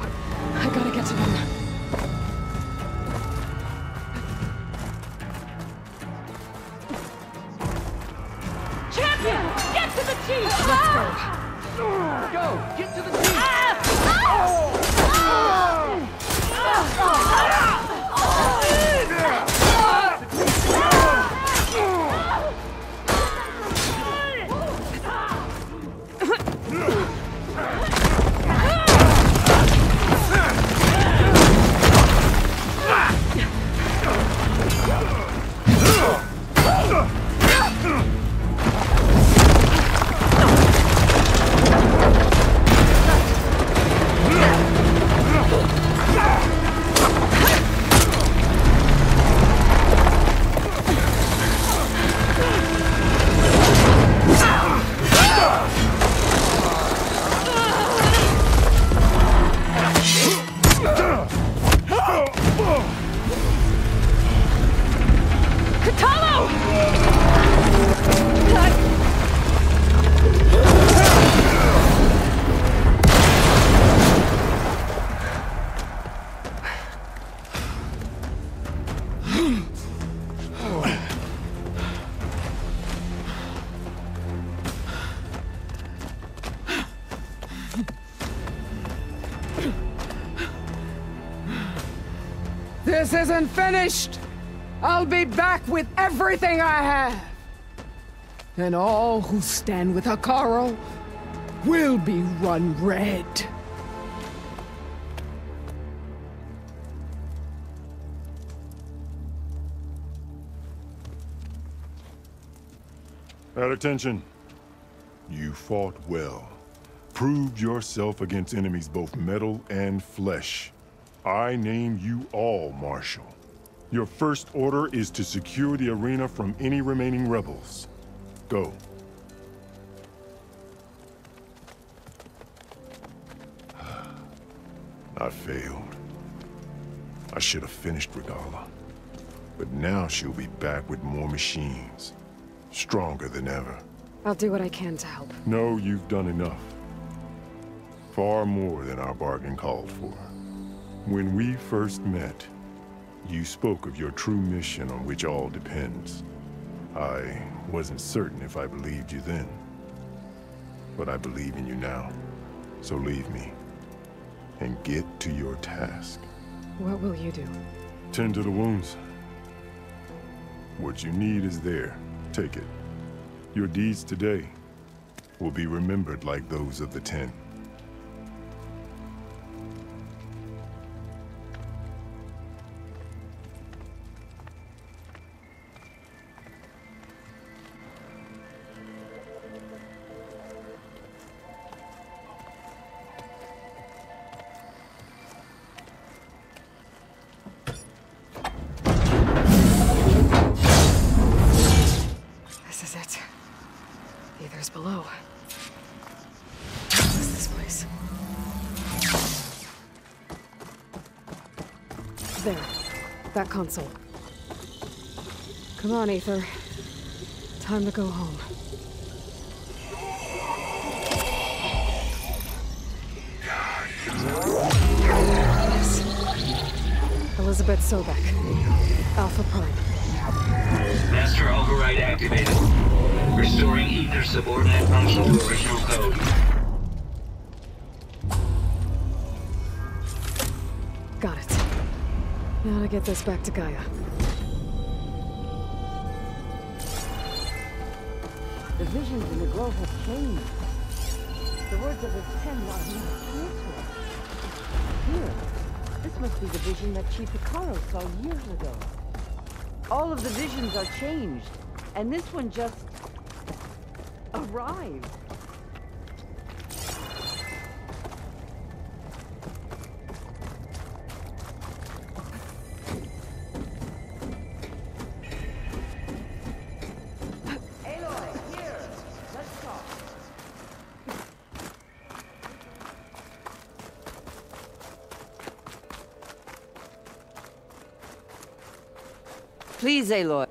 I gotta get to them. Champion! Get to the chief! Let's go. Go! Get to the team! This isn't finished! I'll be back with everything I have! And all who stand with Hikaru will be run red. At attention. You fought well. Proved yourself against enemies both metal and flesh. I name you all Marshal. Your first order is to secure the arena from any remaining rebels. Go. I failed. I should have finished Regala. But now she'll be back with more machines. Stronger than ever. I'll do what I can to help. No, you've done enough. Far more than our bargain called for. When we first met, you spoke of your true mission on which all depends. I wasn't certain if I believed you then. But I believe in you now. So leave me. And get to your task. What will you do? Tend to the wounds. What you need is there. Take it. Your deeds today will be remembered like those of the 10. This is it. Ether's below. What is this place? There. That console. Come on, Ether. Time to go home. Yes. Elizabeth Sobek. Alpha Prime. Master override activated. Restoring Ether's subordinate function to original code. Got it. Now to get this back to Gaia. The visions in the grove have changed. The words of the 10 are here to us. Here. This must be the vision that Chief Hikaru saw years ago. All of the visions are changed, and this one just arrived. Aloy, here. Let's talk. Please, Aloy.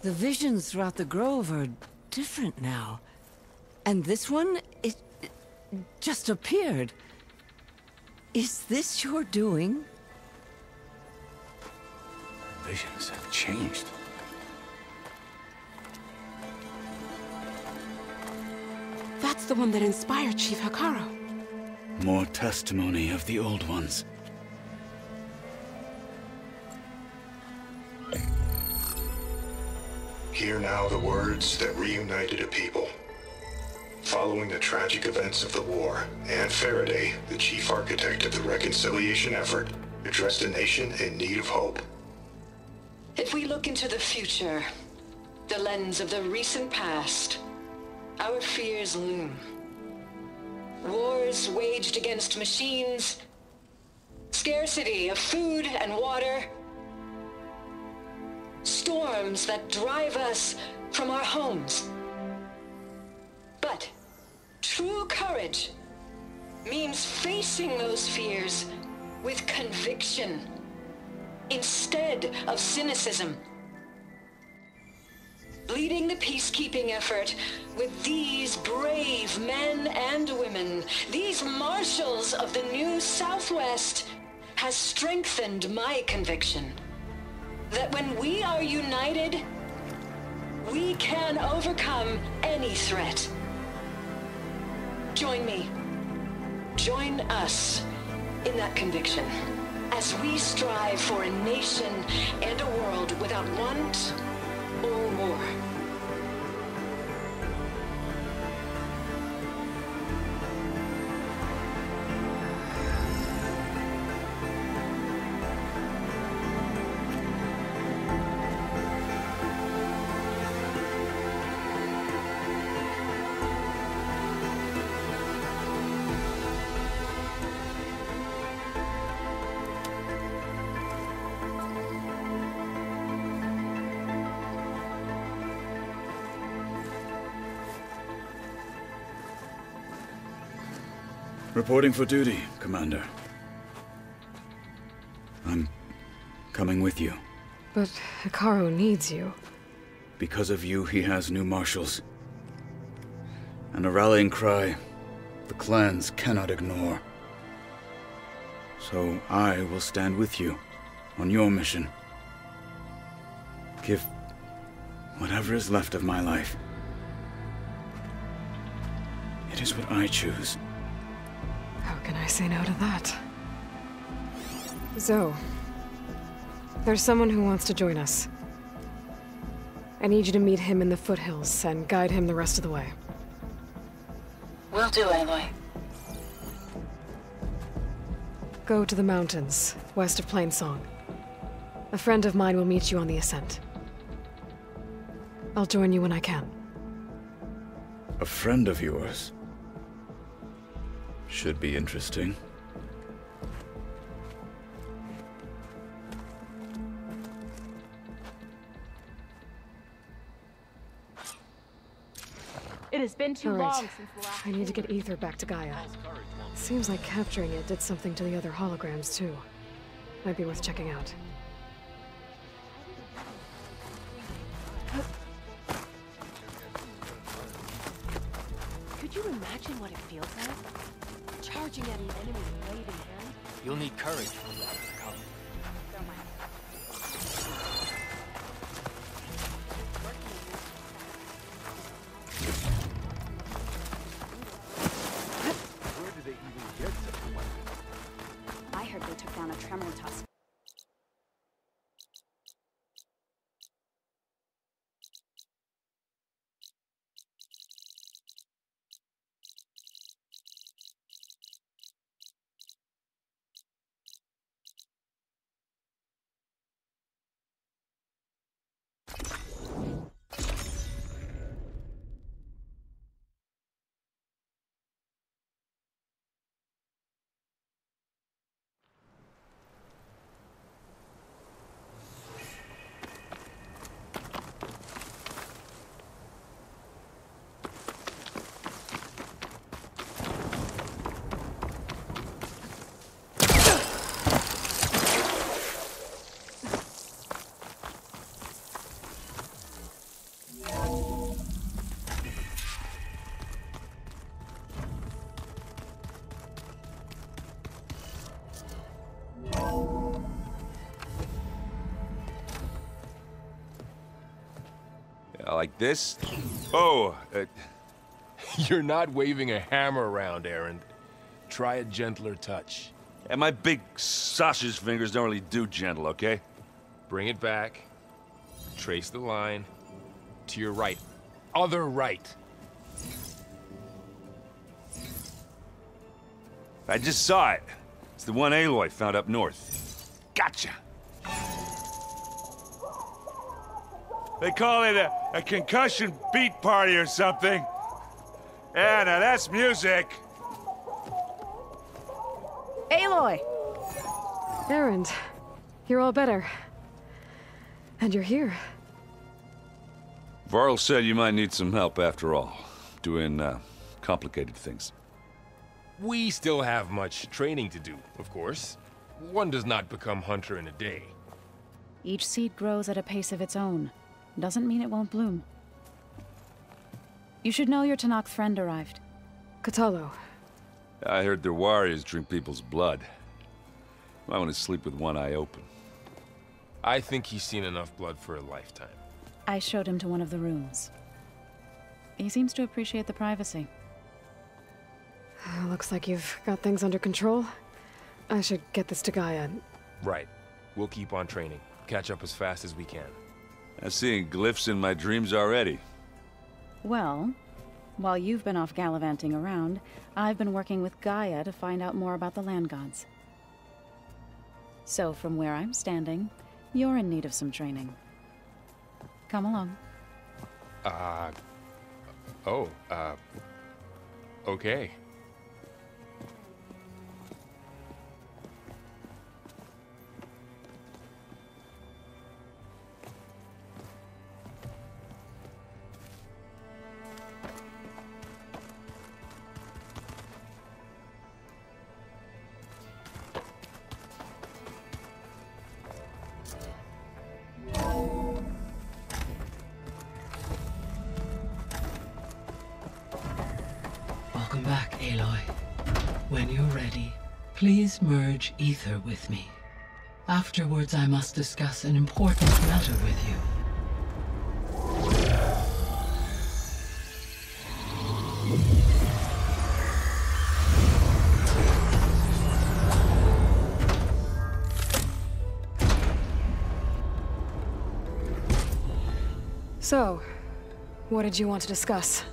The visions throughout the grove are different now. And this one, just appeared. Is this your doing? Visions have changed. That's the one that inspired Chief Hikaru. More testimony of the old ones. Hear now the words that reunited a people. Following the tragic events of the war, Anne Faraday, the chief architect of the reconciliation effort, addressed a nation in need of hope. If we look into the future, the lens of the recent past, our fears loom. Wars waged against machines, scarcity of food and water, storms that drive us from our homes. But true courage means facing those fears with conviction instead of cynicism. Leading the peacekeeping effort with these brave men and women, these marshals of the new Southwest, has strengthened my conviction that when we are united, we can overcome any threat. Join me. Join us in that conviction as we strive for a nation and a world without want or war. Reporting for duty, Commander. I'm coming with you. But Hikaru needs you. Because of you, he has new marshals. And a rallying cry the clans cannot ignore. So I will stand with you on your mission. Give whatever is left of my life. It is what I choose. How can I say no to that? Zoe, there's someone who wants to join us. I need you to meet him in the foothills and guide him the rest of the way. Will do, Aloy. Go to the mountains, west of Plainsong. A friend of mine will meet you on the ascent. I'll join you when I can. A friend of yours? Should be interesting. It has been too All right. long since the last. I need to get Ether back to Gaia. Seems like capturing it did something to the other holograms, too. Might be worth checking out. Could you imagine what it feels like? Charging at an enemy blade in hand? You'll need courage for that to come. Don't mind. Where did they even get such a weapon? I heard they took down a tremor tusk. like this. Oh, you're not waving a hammer around, Aaron. Try a gentler touch. And my big sausage fingers don't really do gentle, okay? Bring it back. Trace the line. To your right. Other right. I just saw it. It's the one Aloy found up north. Gotcha! They call it a concussion beat party or something. Yeah, now that's music. Aloy! Erend, you're all better. And you're here. Varl said you might need some help after all, doing complicated things. We still have much training to do, of course. One does not become hunter in a day. Each seed grows at a pace of its own. Doesn't mean it won't bloom. You should know your Tanakh friend arrived. Kotallo. I heard their warriors drink people's blood. Might want to sleep with one eye open. I think he's seen enough blood for a lifetime. I showed him to one of the rooms. He seems to appreciate the privacy. Looks like you've got things under control. I should get this to Gaia. Right. We'll keep on training. Catch up as fast as we can. I'm seeing glyphs in my dreams already. Well, while you've been off gallivanting around, I've been working with Gaia to find out more about the land gods. So from where I'm standing, you're in need of some training. Come along. Okay. Welcome back, Aloy. When you're ready, please merge ether with me. Afterwards, I must discuss an important matter with you. So, what did you want to discuss?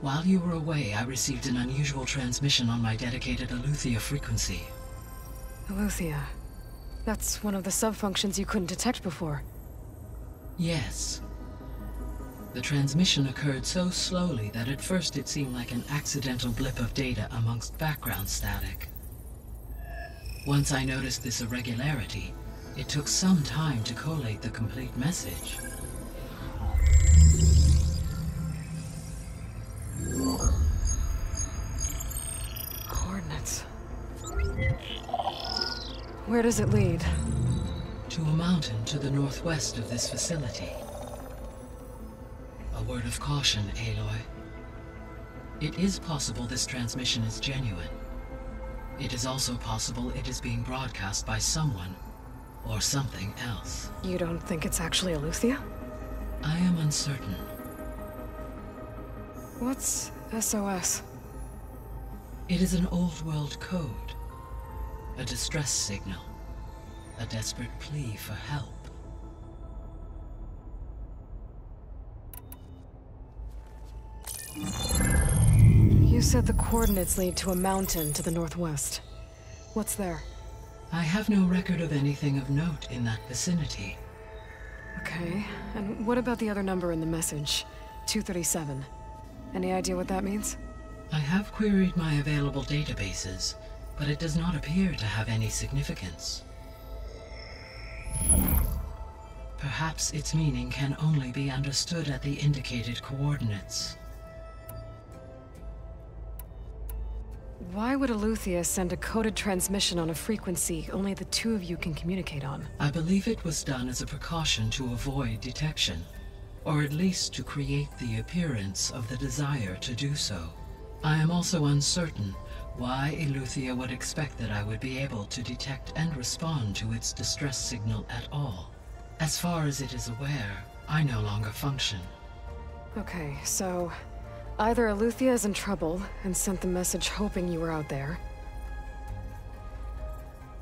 While you were away, I received an unusual transmission on my dedicated Aletheia frequency. Aletheia. That's one of the sub-functions you couldn't detect before. Yes. The transmission occurred so slowly that at first it seemed like an accidental blip of data amongst background static. Once I noticed this irregularity, it took some time to collate the complete message. Coordinates. Where does it lead? To a mountain to the northwest of this facility. A word of caution, Aloy. It is possible this transmission is genuine. It is also possible it is being broadcast by someone or something else. You don't think it's actually Aletheia? I am uncertain. What's SOS? It is an old world code. A distress signal. A desperate plea for help. You said the coordinates lead to a mountain to the northwest. What's there? I have no record of anything of note in that vicinity. Okay, and what about the other number in the message? 237. Any idea what that means? I have queried my available databases, but it does not appear to have any significance. Perhaps its meaning can only be understood at the indicated coordinates. Why would Aletheia send a coded transmission on a frequency only the two of you can communicate on? I believe it was done as a precaution to avoid detection, or at least to create the appearance of the desire to do so. I am also uncertain why Aletheia would expect that I would be able to detect and respond to its distress signal at all. As far as it is aware, I no longer function. Okay, so either Eleuthia is in trouble and sent the message hoping you were out there,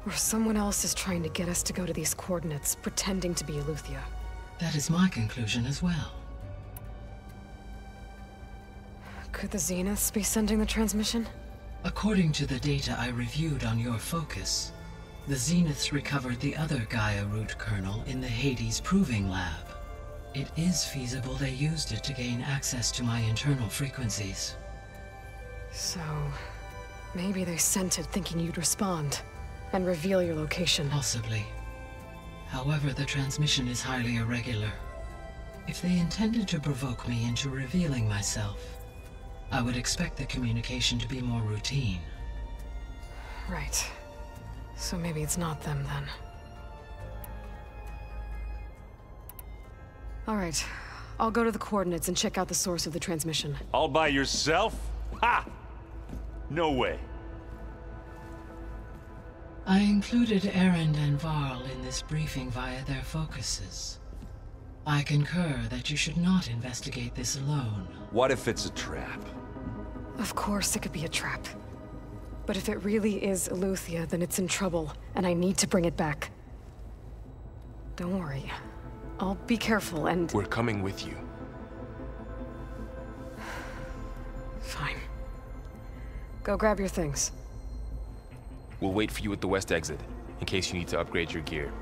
or someone else is trying to get us to go to these coordinates, pretending to be Eleuthia. That is my conclusion as well. Could the Zeniths be sending the transmission? According to the data I reviewed on your focus, the Zeniths recovered the other Gaia root kernel in the Hades Proving Lab. It is feasible they used it to gain access to my internal frequencies. So, maybe they sent it thinking you'd respond and reveal your location. Possibly. However, the transmission is highly irregular. If they intended to provoke me into revealing myself, I would expect the communication to be more routine. Right. So maybe it's not them then. All right. I'll go to the coordinates and check out the source of the transmission. All by yourself? Ha! No way. I included Erend and Varl in this briefing via their focuses. I concur that you should not investigate this alone. What if it's a trap? Of course it could be a trap. But if it really is Eleuthia, then it's in trouble, and I need to bring it back. Don't worry. I'll be careful and... We're coming with you. Fine. Go grab your things. We'll wait for you at the west exit, in case you need to upgrade your gear.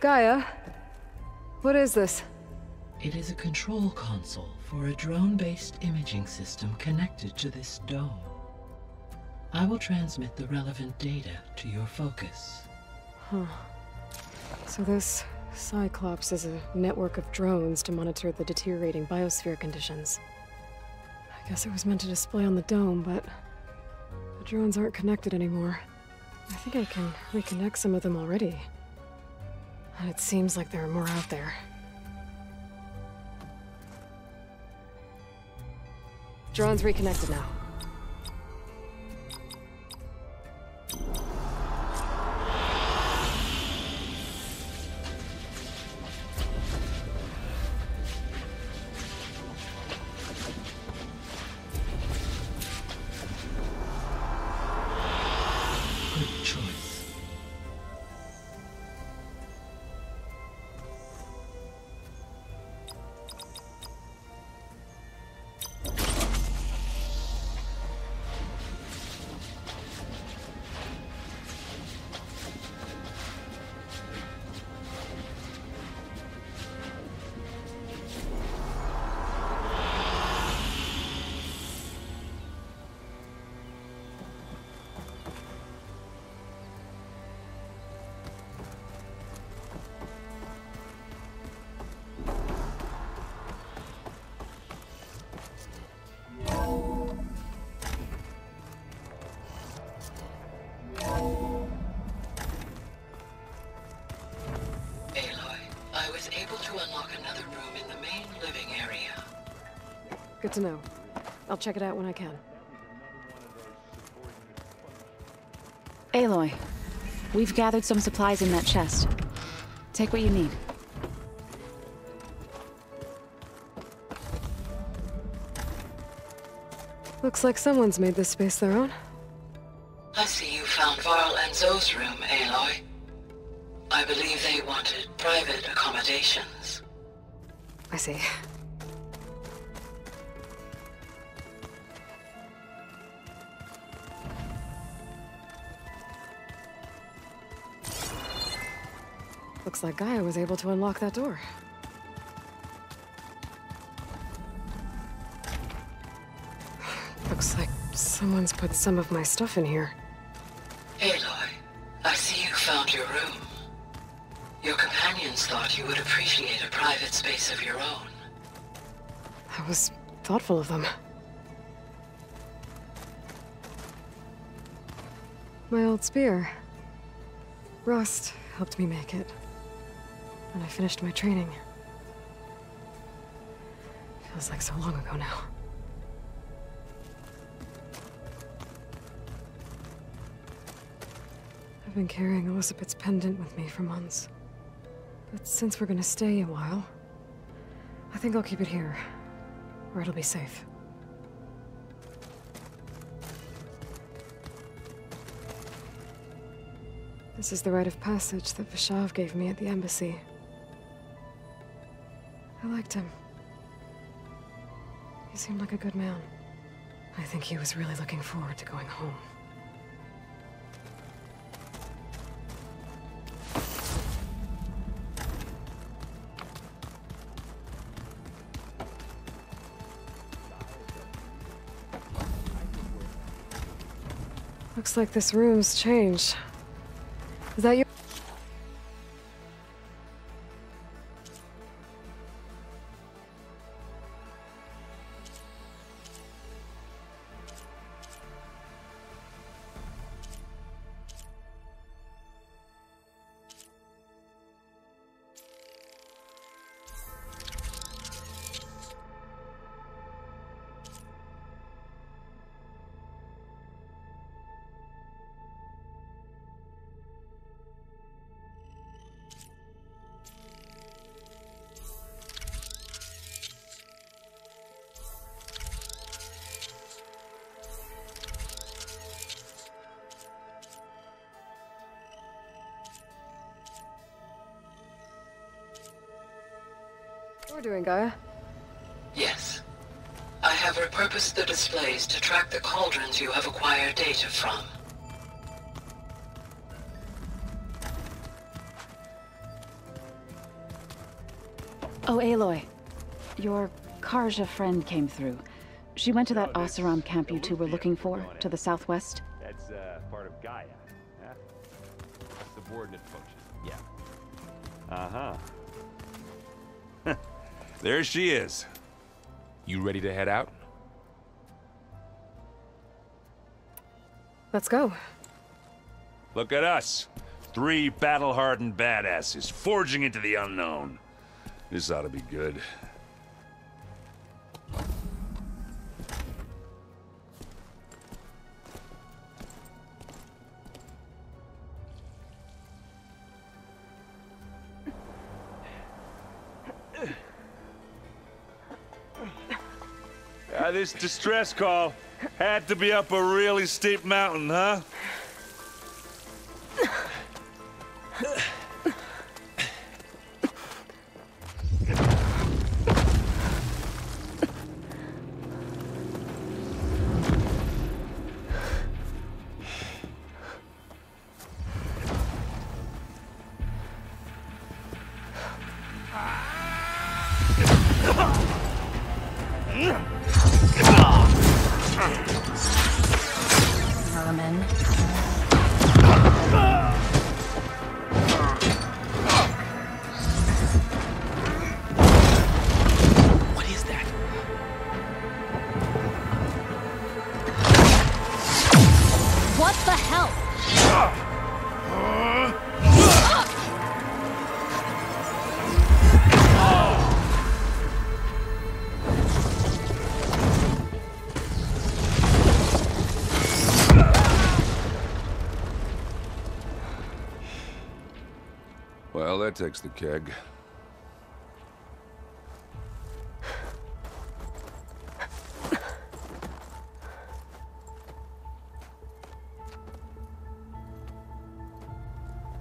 Gaia, what is this? It is a control console for a drone-based imaging system connected to this dome. I will transmit the relevant data to your focus. Huh. So this Cyclops is a network of drones to monitor the deteriorating biosphere conditions. I guess it was meant to display on the dome, but the drones aren't connected anymore. I think I can reconnect some of them already. And it seems like there are more out there. Drone's reconnected now. Good choice. Good to know. I'll check it out when I can. Aloy, we've gathered some supplies in that chest. Take what you need. Looks like someone's made this space their own. I see you found Varl and Zoe's room, Aloy. I believe they wanted private accommodations. I see. Looks like Gaia was able to unlock that door. Looks like someone's put some of my stuff in here. Aloy, I see you found your room. Your companions thought you would appreciate a private space of your own. That was thoughtful of them. My old spear. Rust helped me make it. And I finished my training. Feels like so long ago now. I've been carrying Elizabeth's pendant with me for months. But since we're gonna stay a while, I think I'll keep it here, where it'll be safe. This is the rite of passage that Vishav gave me at the embassy. I liked him. He seemed like a good man. I think he was really looking forward to going home. Looks like this room's changed. Is that you? We're doing, Gaia. Yes. I have repurposed the displays to track the cauldrons you have acquired data from. Oh, Aloy. Your Karja friend came through. She went to that Oseram camp you two were looking for, to the southwest. That's part of Gaia, huh? Subordinate function, yeah. Uh-huh. There she is. You ready to head out? Let's go. Look at us. 3 battle-hardened badasses forging into the unknown. This ought to be good. This distress call had to be up a really steep mountain, huh? Well, that takes the keg.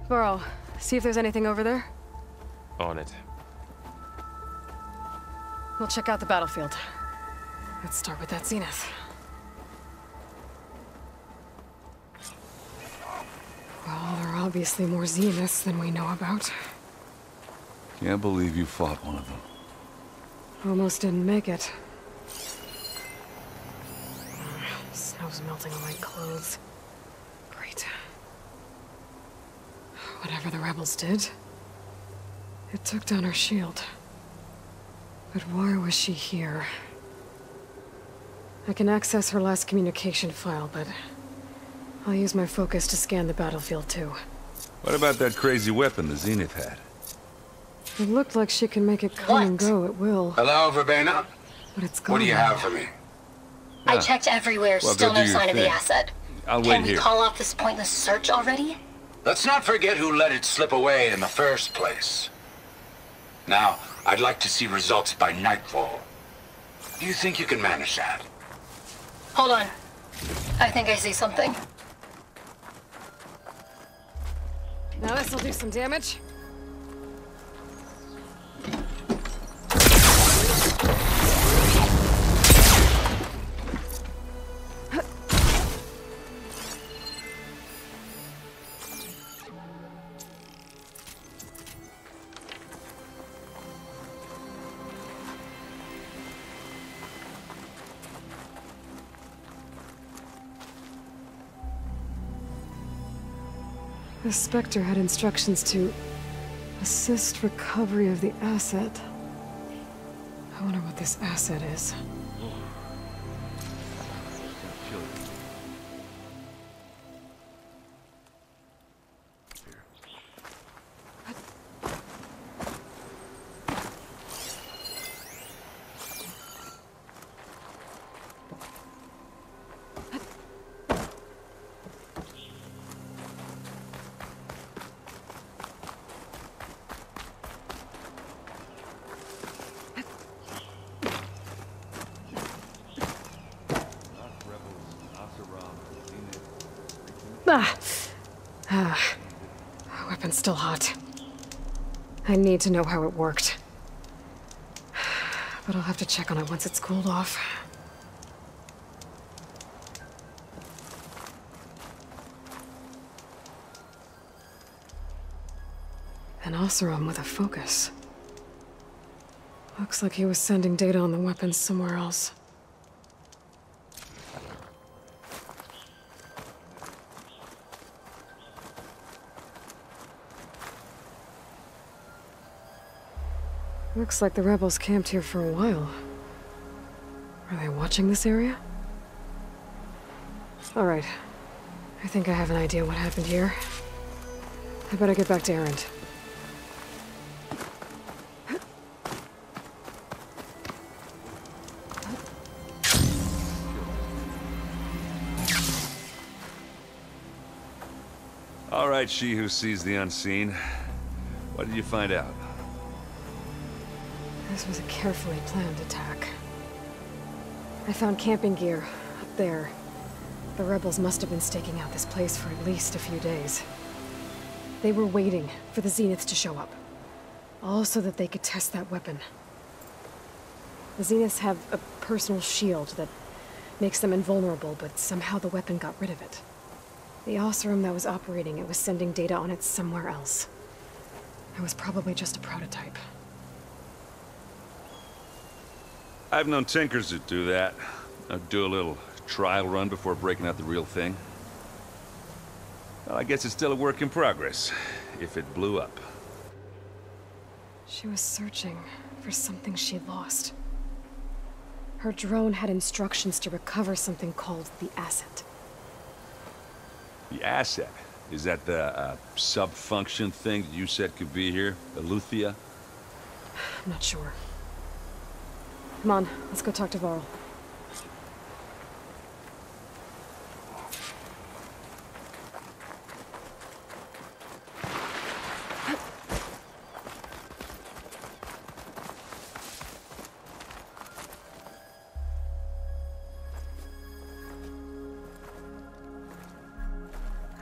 Burrow, see if there's anything over there. On it. We'll check out the battlefield. Let's start with that zenith. Well, there are obviously more zeniths than we know about. Can't believe you fought one of them. Almost didn't make it. Snow's melting on my clothes. Great. Whatever the rebels did, it took down her shield. But why was she here? I can access her last communication file, but I'll use my focus to scan the battlefield too. What about that crazy weapon the Zenith had? It looked like she can make it come and go at will. Hello, Verbena? But it's gone. What do you have for me? I checked everywhere, Well, still go no do your sign of the thing. asset. I'll Can wait we here. call off this pointless search already? Let's not forget who let it slip away in the first place. Now, I'd like to see results by nightfall. Do you think you can manage that? Hold on. I think I see something. Now this'll do some damage. The Spectre had instructions to assist recovery of the asset. I wonder what this asset is. Weapon's still hot. I need to know how it worked. But I'll have to check on it once it's cooled off. An Oseram with a focus. Looks like he was sending data on the weapons somewhere else. Looks like the rebels camped here for a while. Are they watching this area? All right. I think I have an idea what happened here. I better get back to Erend. All right, she who sees the unseen. What did you find out? This was a carefully planned attack. I found camping gear up there. The rebels must have been staking out this place for at least a few days. They were waiting for the Zeniths to show up. All so that they could test that weapon. The Zeniths have a personal shield that makes them invulnerable, but somehow the weapon got rid of it. The Oseram that was operating it was sending data on it somewhere else. It was probably just a prototype. I've known tinkers that do that. I'd do a little trial run before breaking out the real thing. Well, I guess it's still a work in progress, if it blew up. She was searching for something she lost. Her drone had instructions to recover something called the asset. The asset? Is that the sub-function thing that you said could be here? Eleuthia? I'm not sure. Come on, let's go talk to Varl.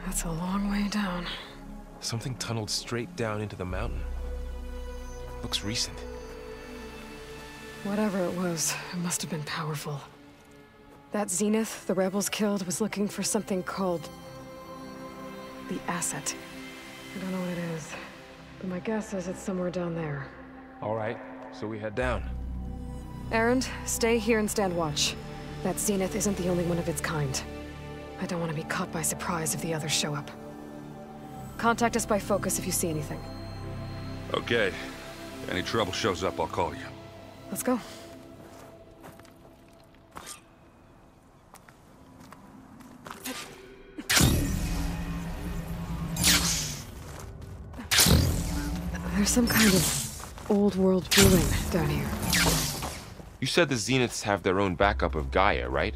That's a long way down. Something tunneled straight down into the mountain. Looks recent. Whatever it was, it must have been powerful. That Zenith the rebels killed was looking for something called the asset. I don't know what it is, But my guess is it's somewhere down there. All right, so we head down. Erend, stay here and stand watch. That Zenith isn't the only one of its kind. I don't want to be caught by surprise if the others show up. Contact us by focus if you see anything. Okay. Any trouble shows up, I'll call you. Let's go. There's some kind of old-world brewing down here. You said the Zeniths have their own backup of Gaia, right?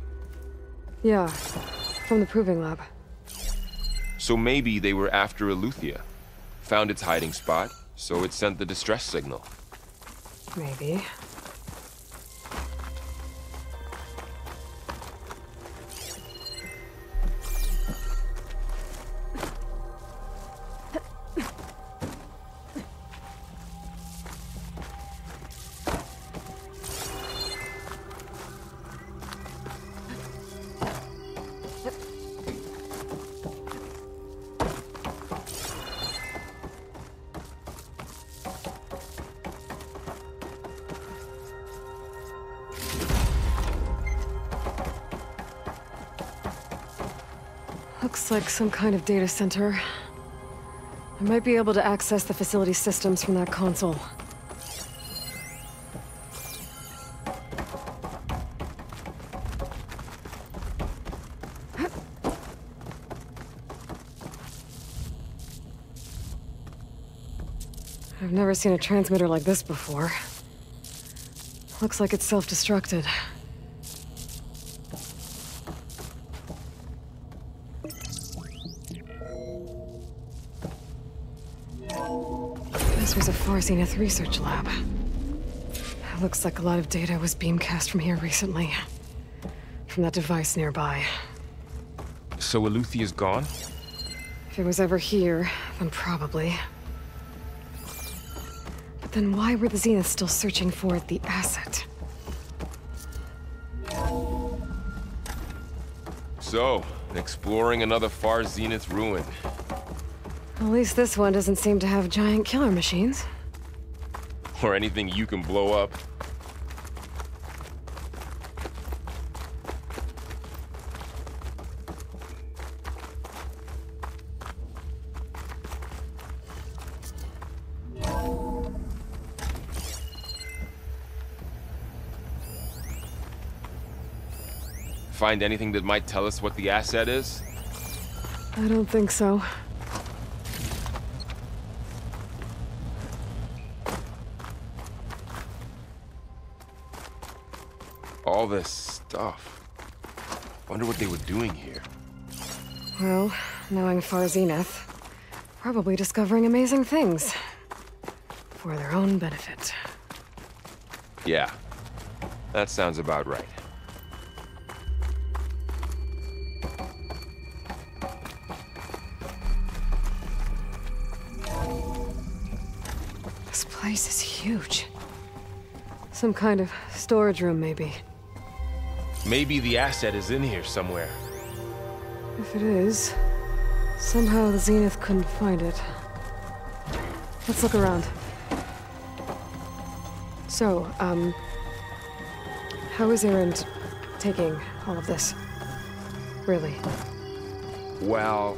Yeah, from the Proving Lab. So maybe they were after Eleuthia. Found its hiding spot, so it sent the distress signal. Maybe. Looks like some kind of data center. I might be able to access the facility systems from that console. I've never seen a transmitter like this before. Looks like it's self-destructed. This was a Far Zenith research lab. It looks like a lot of data was beamcast from here recently. From that device nearby. So Eleuthia's gone? If it was ever here, then probably. But then why were the Zeniths still searching for the asset? So, exploring another Far Zenith ruin. At least this one doesn't seem to have giant killer machines. Or anything you can blow up. Find anything that might tell us what the asset is? I don't think so. All this stuff. Wonder what they were doing here. Well, knowing Far Zenith, probably discovering amazing things. For their own benefit. Yeah, that sounds about right. This place is huge. Some kind of storage room, maybe. Maybe the asset is in here somewhere. If it is, somehow the Zenith couldn't find it. Let's look around. So, how is Erend taking all of this? Really? Well,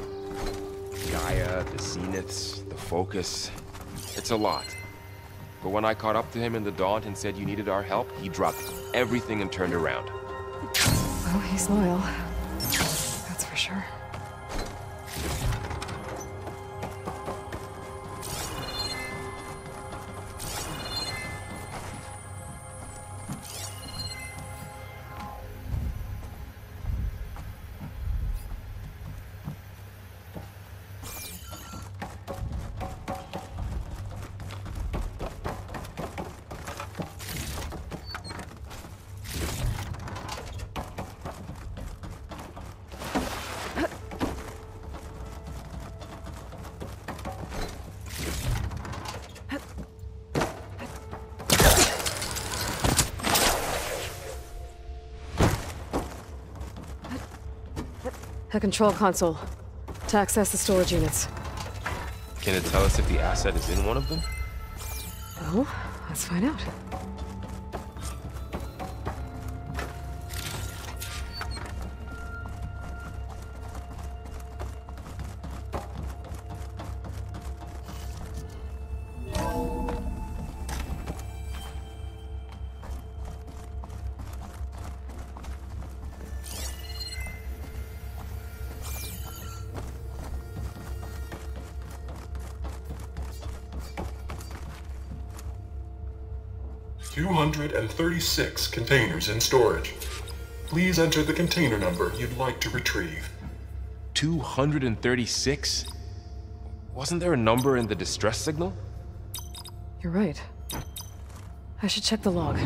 Gaia, the Zeniths, the Focus. It's a lot. But when I caught up to him in the Daunt and said you needed our help, he dropped everything and turned around. Well, he's loyal. That's for sure. A control console to access the storage units. Can it tell us if the asset is in one of them? Well, let's find out. $236 containers in storage. Please enter the container number you'd like to retrieve. 236? Wasn't there a number in the distress signal? You're right. I should check the log.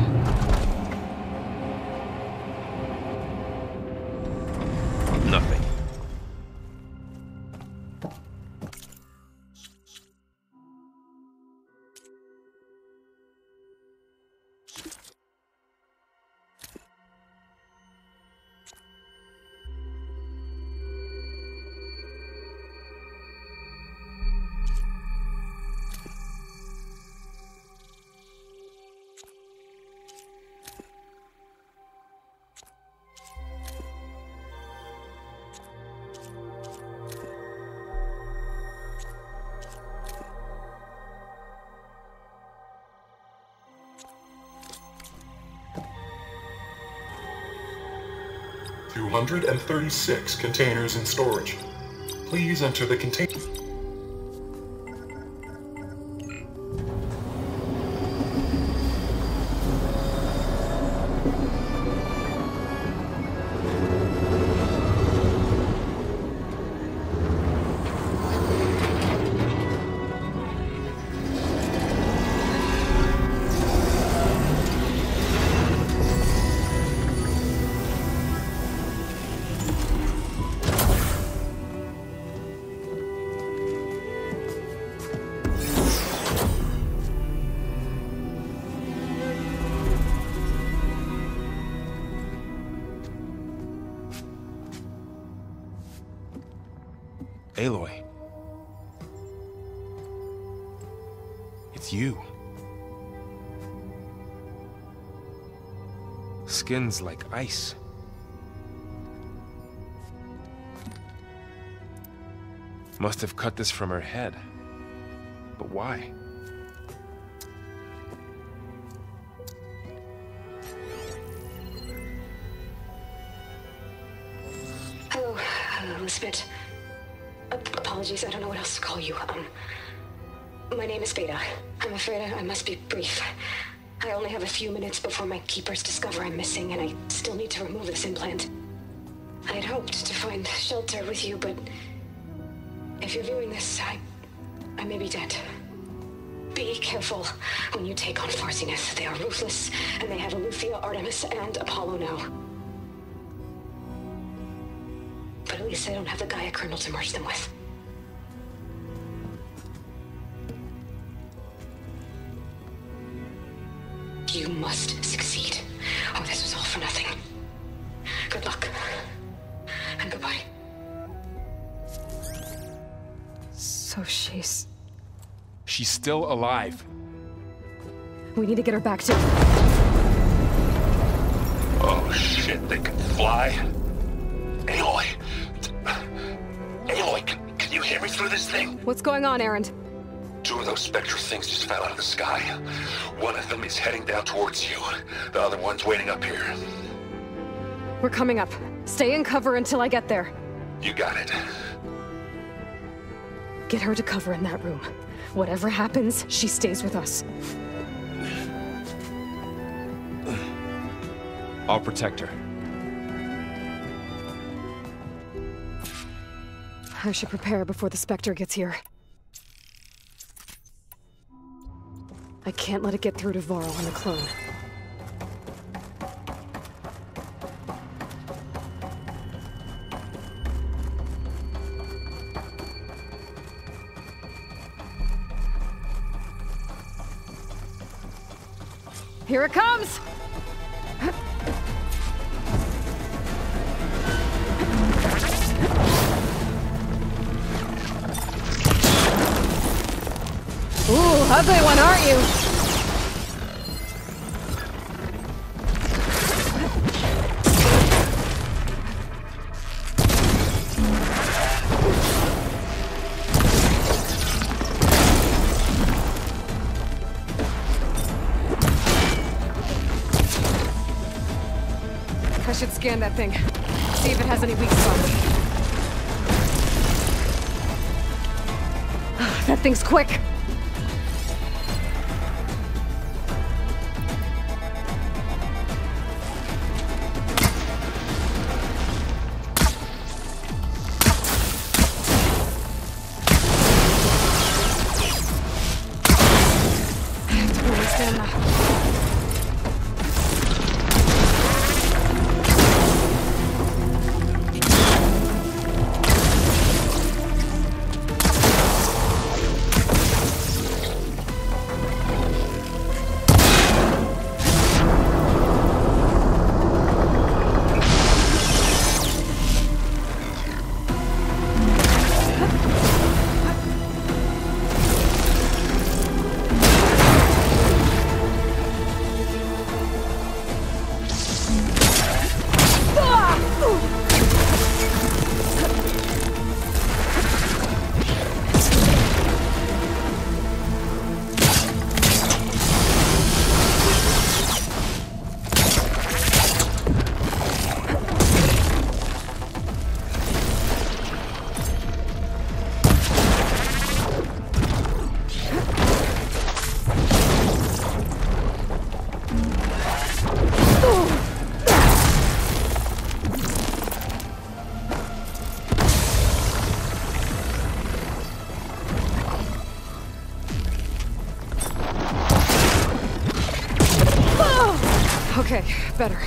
Nothing. $236 containers in storage. Please enter the container. Aloy. It's you. Skin's like ice. Must have cut this from her head. But why? Hello, Elizabeth. Apologies, I don't know what else to call you. My name is Beta. I'm afraid I must be brief. I only have a few minutes before my keepers discover I'm missing, and I still need to remove this implant. I had hoped to find shelter with you, but if you're viewing this, I may be dead. Be careful when you take on Far Zenith. They are ruthless, and they have Aletheia, Artemis, and Apollo now. But at least I don't have the Gaia kernel to merge them with. You must succeed, or this was all for nothing. Good luck. And goodbye. So she's still alive. We need to get her back to... Oh shit, they can fly? Aloy! Aloy, can you hear me through this thing? What's going on, Erend? Two of those spectral things just fell out of the sky. One of them is heading down towards you. The other one's waiting up here. We're coming up. Stay in cover until I get there. You got it. Get her to cover in that room. Whatever happens, she stays with us. I'll protect her. I should prepare before the Spectre gets here. I can't let it get through to Varl and the clone. Here it comes! ugly one, aren't you? I should scan that thing. See if it has any weak spots. That thing's quick. Totally stamina. Okay, better.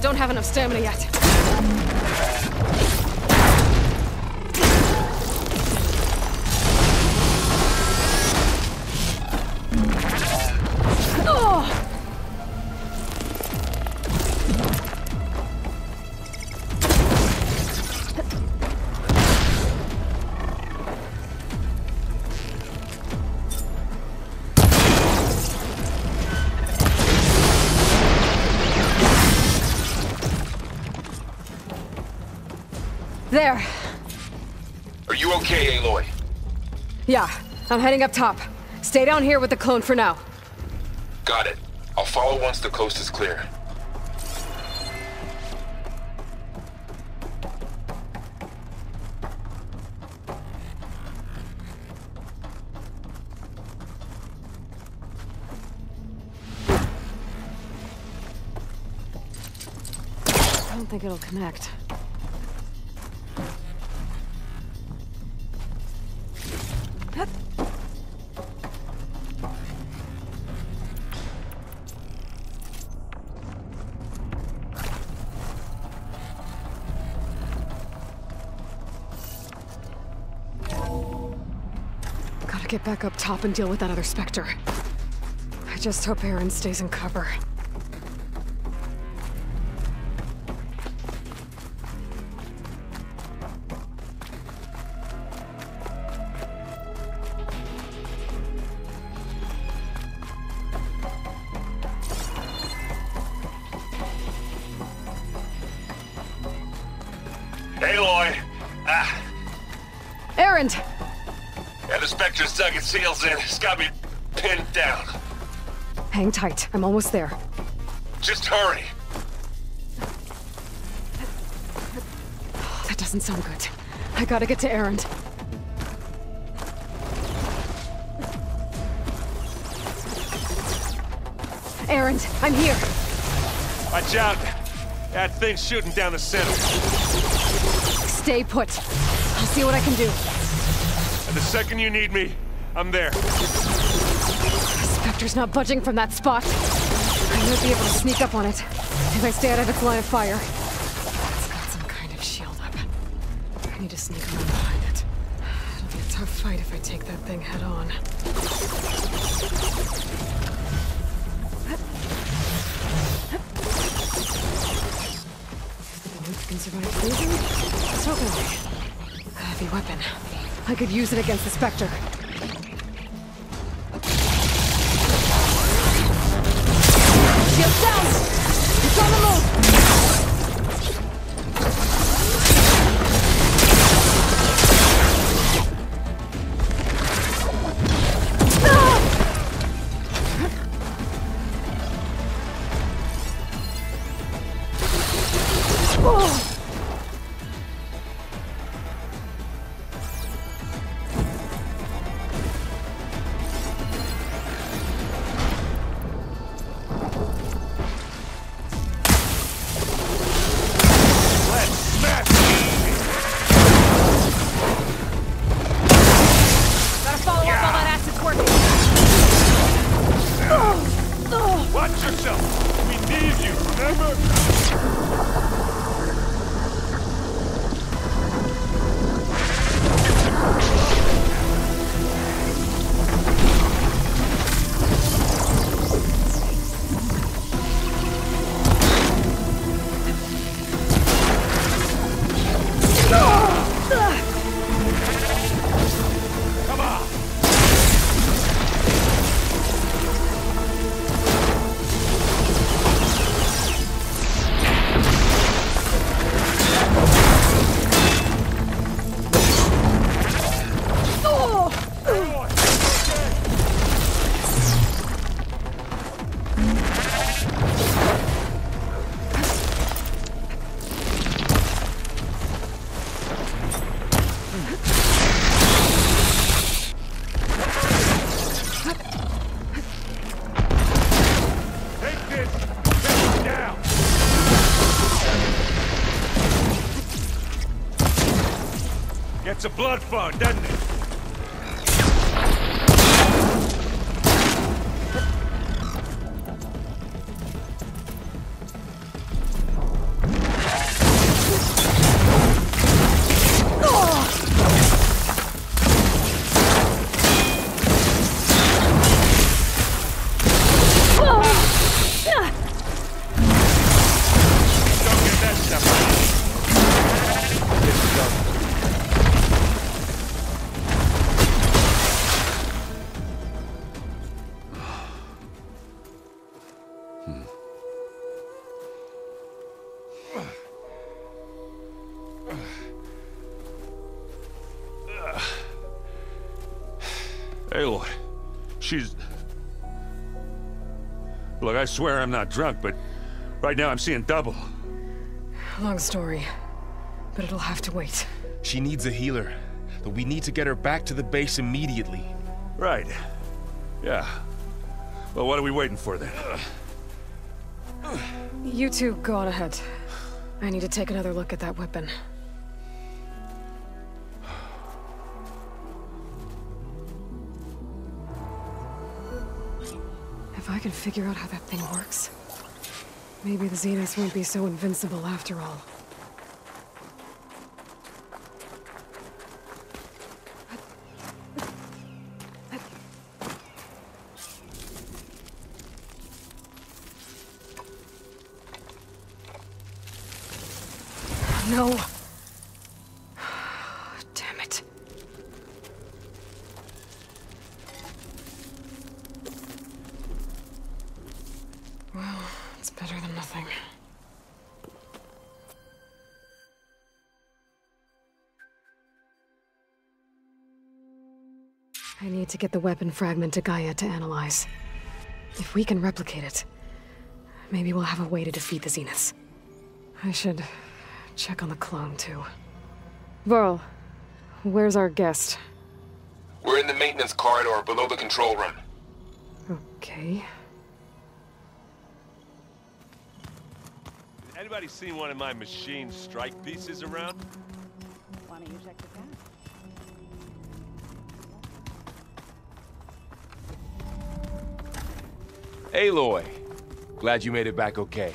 Don't have enough stamina yet. There. Are you okay, Aloy? Yeah, I'm heading up top. Stay down here with the clone for now. Got it. I'll follow once the coast is clear. I don't think it'll connect. get back up top and deal with that other Spectre. I just hope Aaron stays in cover. Aloy! Aaron! Yeah, the Spectre's dug its heels in. It's got me pinned down. Hang tight. I'm almost there. Just hurry. That doesn't sound good. I gotta get to Aaron. Aaron, I'm here. Watch out. That thing's shooting down the center. Stay put. I'll see what I can do. And the second you need me, I'm there. The Spectre's not budging from that spot. I might be able to sneak up on it if I stay out of its line of fire. It's got some kind of shield up. I need to sneak around behind it. It'll be a tough fight if I take that thing head on. Can survive freezing? It's okay. A heavy weapon. I could use it against the Spectre. Shield down! It's on the move! Watch yourself! We need you, remember? Come on! Gets a blood fun, doesn't it? Don't get that stuff out. It's done. Aloy, she's... Look, I swear I'm not drunk, but right now I'm seeing double. Long story, but it'll have to wait. She needs a healer, but we need to get her back to the base immediately. Right. Yeah. Well, what are we waiting for then? You two go on ahead. I need to take another look at that weapon. If I can figure out how that thing works, maybe the Zeniths won't be so invincible after all. No. Damn it. Well, it's better than nothing. I need to get the weapon fragment to Gaia to analyze. If we can replicate it, maybe we'll have a way to defeat the Zeniths. I should check on the clone, too. Varl, where's our guest? We're in the maintenance corridor below the control room. Okay. Anybody seen one of my machine strike pieces around? Why don't you check this out? Aloy! Glad you made it back okay.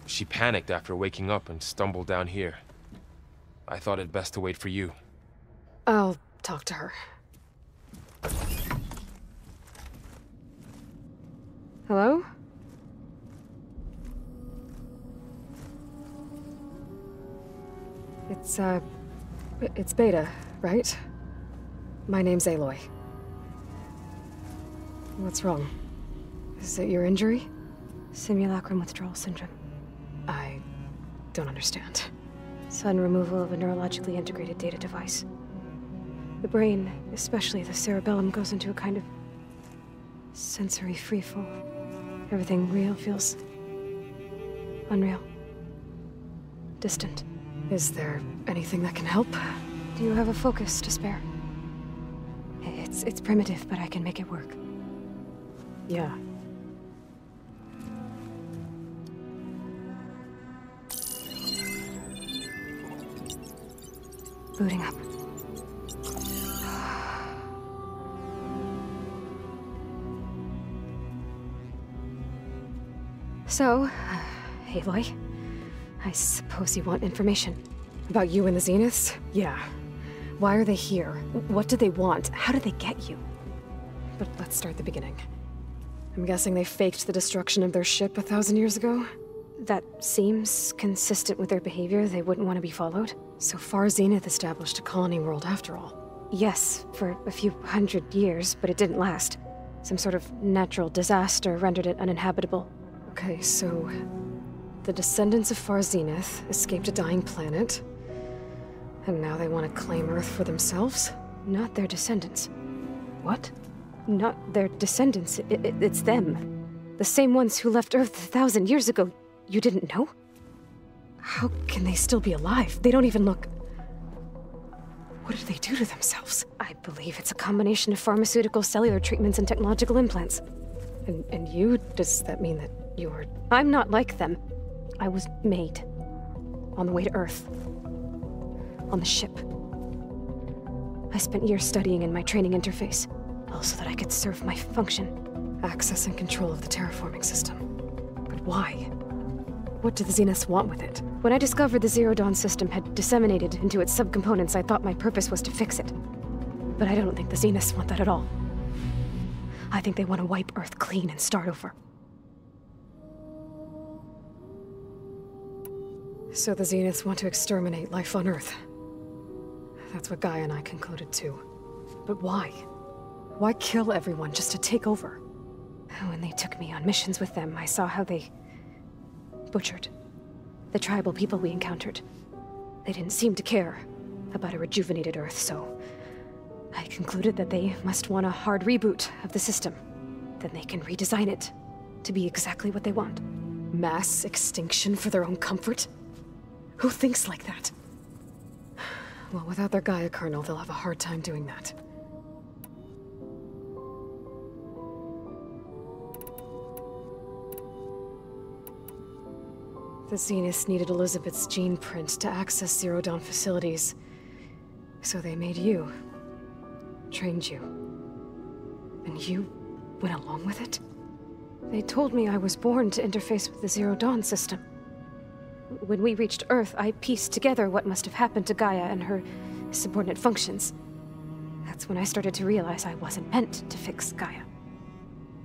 She panicked after waking up and stumbled down here. I thought it best to wait for you. I'll talk to her. Hello? It's Beta, right? My name's Aloy. What's wrong? Is it your injury? Simulacrum withdrawal syndrome. I don't understand. Sudden removal of a neurologically integrated data device. The brain, especially the cerebellum, goes into a kind of sensory freefall. Everything real feels unreal. Distant. Is there anything that can help? Do you have a focus to spare? It's primitive, but I can make it work. Yeah. Booting up. So, Aloy, I suppose you want information. About you and the Zeniths? Yeah. Why are they here? What do they want? How did they get you? But let's start at the beginning. I'm guessing they faked the destruction of their ship 1,000 years ago? That seems consistent with their behavior. They wouldn't want to be followed. So far, Zenith established a colony world after all. Yes, for a few hundred years, but it didn't last. Some sort of natural disaster rendered it uninhabitable. Okay, so the descendants of Far Zenith escaped a dying planet, and now they want to claim Earth for themselves? Not their descendants. What? Not their descendants. It's them. The same ones who left Earth 1,000 years ago. You didn't know? How can they still be alive? They don't even look... What did they do to themselves? I believe it's a combination of pharmaceutical, cellular treatments, and technological implants. And you? Does that mean that you're... I'm not like them. I was made. On the way to Earth. On the ship. I spent years studying in my training interface, all so that I could serve my function. Access and control of the terraforming system. But why? What do the Zeniths want with it? When I discovered the Zero Dawn system had disseminated into its subcomponents, I thought my purpose was to fix it. But I don't think the Zeniths want that at all. I think they want to wipe Earth clean and start over. So the Zeniths want to exterminate life on Earth. That's what Gaia and I concluded too. But why? Why kill everyone just to take over? When they took me on missions with them, I saw how they butchered the tribal people we encountered. They didn't seem to care about a rejuvenated Earth, so I concluded that they must want a hard reboot of the system. Then they can redesign it to be exactly what they want. Mass extinction for their own comfort? Who thinks like that? Well, without their Gaia kernel, they'll have a hard time doing that. The Zeniths needed Elizabeth's gene print to access Zero Dawn facilities. So they made you. Trained you. And you went along with it? They told me I was born to interface with the Zero Dawn system. When we reached Earth, I pieced together what must have happened to Gaia and her subordinate functions. That's when I started to realize I wasn't meant to fix Gaia.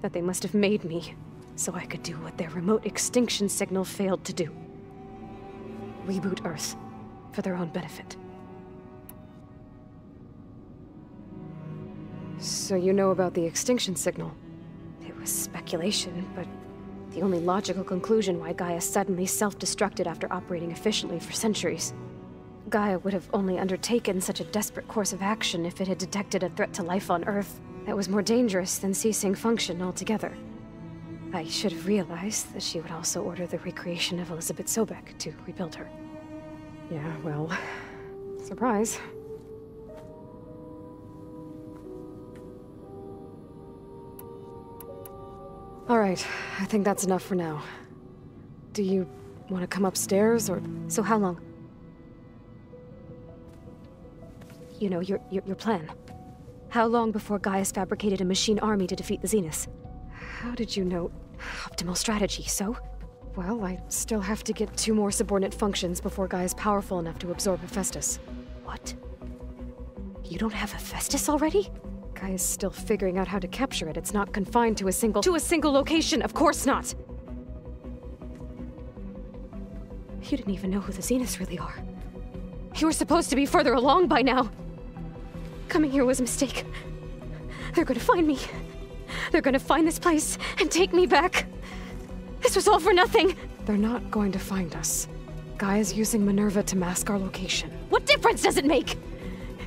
That they must have made me so I could do what their remote extinction signal failed to do. reboot Earth, for their own benefit. So you know about the extinction signal? It was speculation, but the only logical conclusion why Gaia suddenly self-destructed after operating efficiently for centuries. Gaia would have only undertaken such a desperate course of action if it had detected a threat to life on Earth that was more dangerous than ceasing function altogether. I should have realized that she would also order the recreation of Elizabeth Sobek to rebuild her. Yeah, well, surprise. All right, I think that's enough for now. Do you want to come upstairs, or... So how long? You know, your plan. How long before Gaia's fabricated a machine army to defeat the Zeniths? How did you know? Optimal strategy, so? Well, I still have to get 2 more subordinate functions before Gaia's powerful enough to absorb Hephaestus. What? You don't have Hephaestus already? Gaia's still figuring out how to capture it. It's not confined to a single location, of course not! You didn't even know who the Zeniths really are. You were supposed to be further along by now. Coming here was a mistake. They're gonna find me. They're gonna find this place and take me back. This was all for nothing. They're not going to find us. Gaia's using Minerva to mask our location. What difference does it make?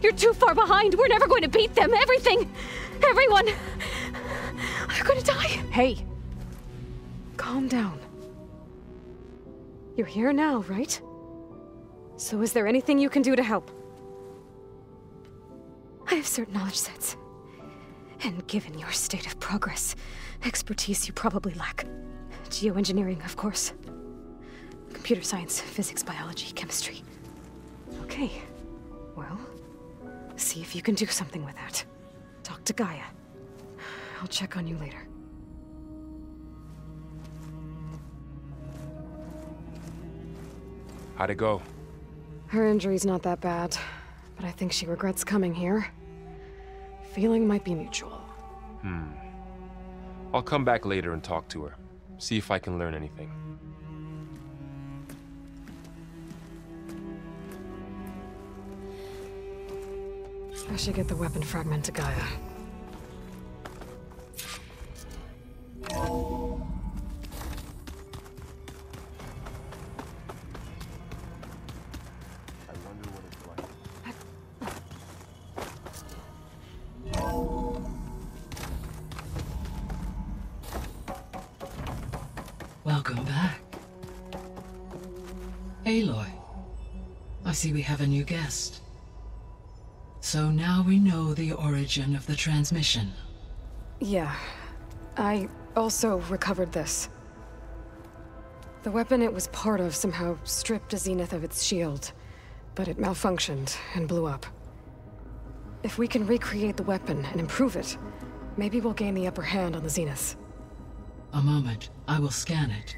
You're too far behind. We're never going to beat them. Everything. Everyone. They're gonna die. Hey. Calm down. You're here now, right? So is there anything you can do to help? I have certain knowledge sets. And given your state of progress, expertise you probably lack. Geoengineering, of course. Computer science, physics, biology, chemistry. Okay. Well, see if you can do something with that. Talk to Gaia. I'll check on you later. How'd it go? Her injury's not that bad, but I think she regrets coming here. Feeling might be mutual. I'll come back later and talk to her. See if I can learn anything. I should get the weapon fragment to Gaia. Welcome back. Aloy, I see we have a new guest. So now we know the origin of the transmission. Yeah. I also recovered this. The weapon it was part of somehow stripped a Zenith of its shield, but it malfunctioned and blew up. If we can recreate the weapon and improve it, maybe we'll gain the upper hand on the Zeniths. A moment, I will scan it.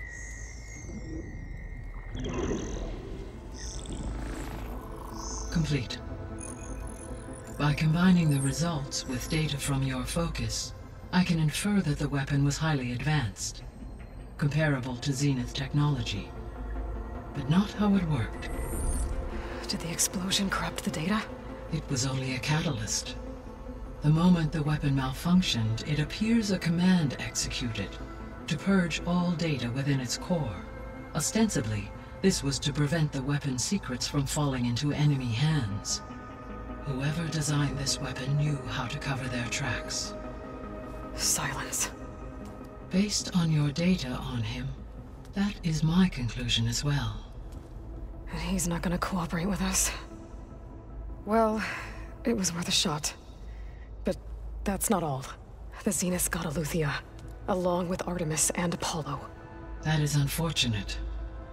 Complete. By combining the results with data from your focus, I can infer that the weapon was highly advanced, comparable to Zenith technology, but not how it worked. Did the explosion corrupt the data? It was only a catalyst. The moment the weapon malfunctioned, it appears a command executed to purge all data within its core. Ostensibly, this was to prevent the weapon's secrets from falling into enemy hands. Whoever designed this weapon knew how to cover their tracks. Silence. Based on your data on him, that is my conclusion as well. And he's not gonna cooperate with us. Well, it was worth a shot. But that's not all. The Zeniths got Eleuthia, along with Artemis and Apollo. That is unfortunate.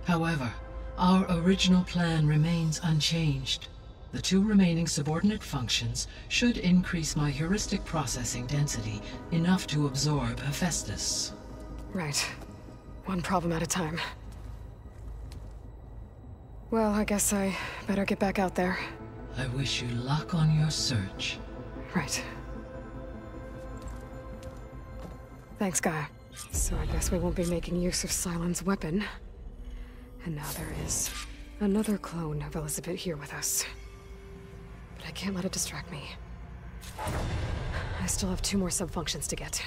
However, our original plan remains unchanged. The 2 remaining subordinate functions should increase my heuristic processing density enough to absorb Hephaestus. Right. One problem at a time. Well, I guess I better get back out there. I wish you luck on your search. Right. Thanks, Gaia. So I guess we won't be making use of Cylon's weapon. And now there is Another clone of Elizabeth here with us. But I can't let it distract me. I still have 2 more sub-functions to get.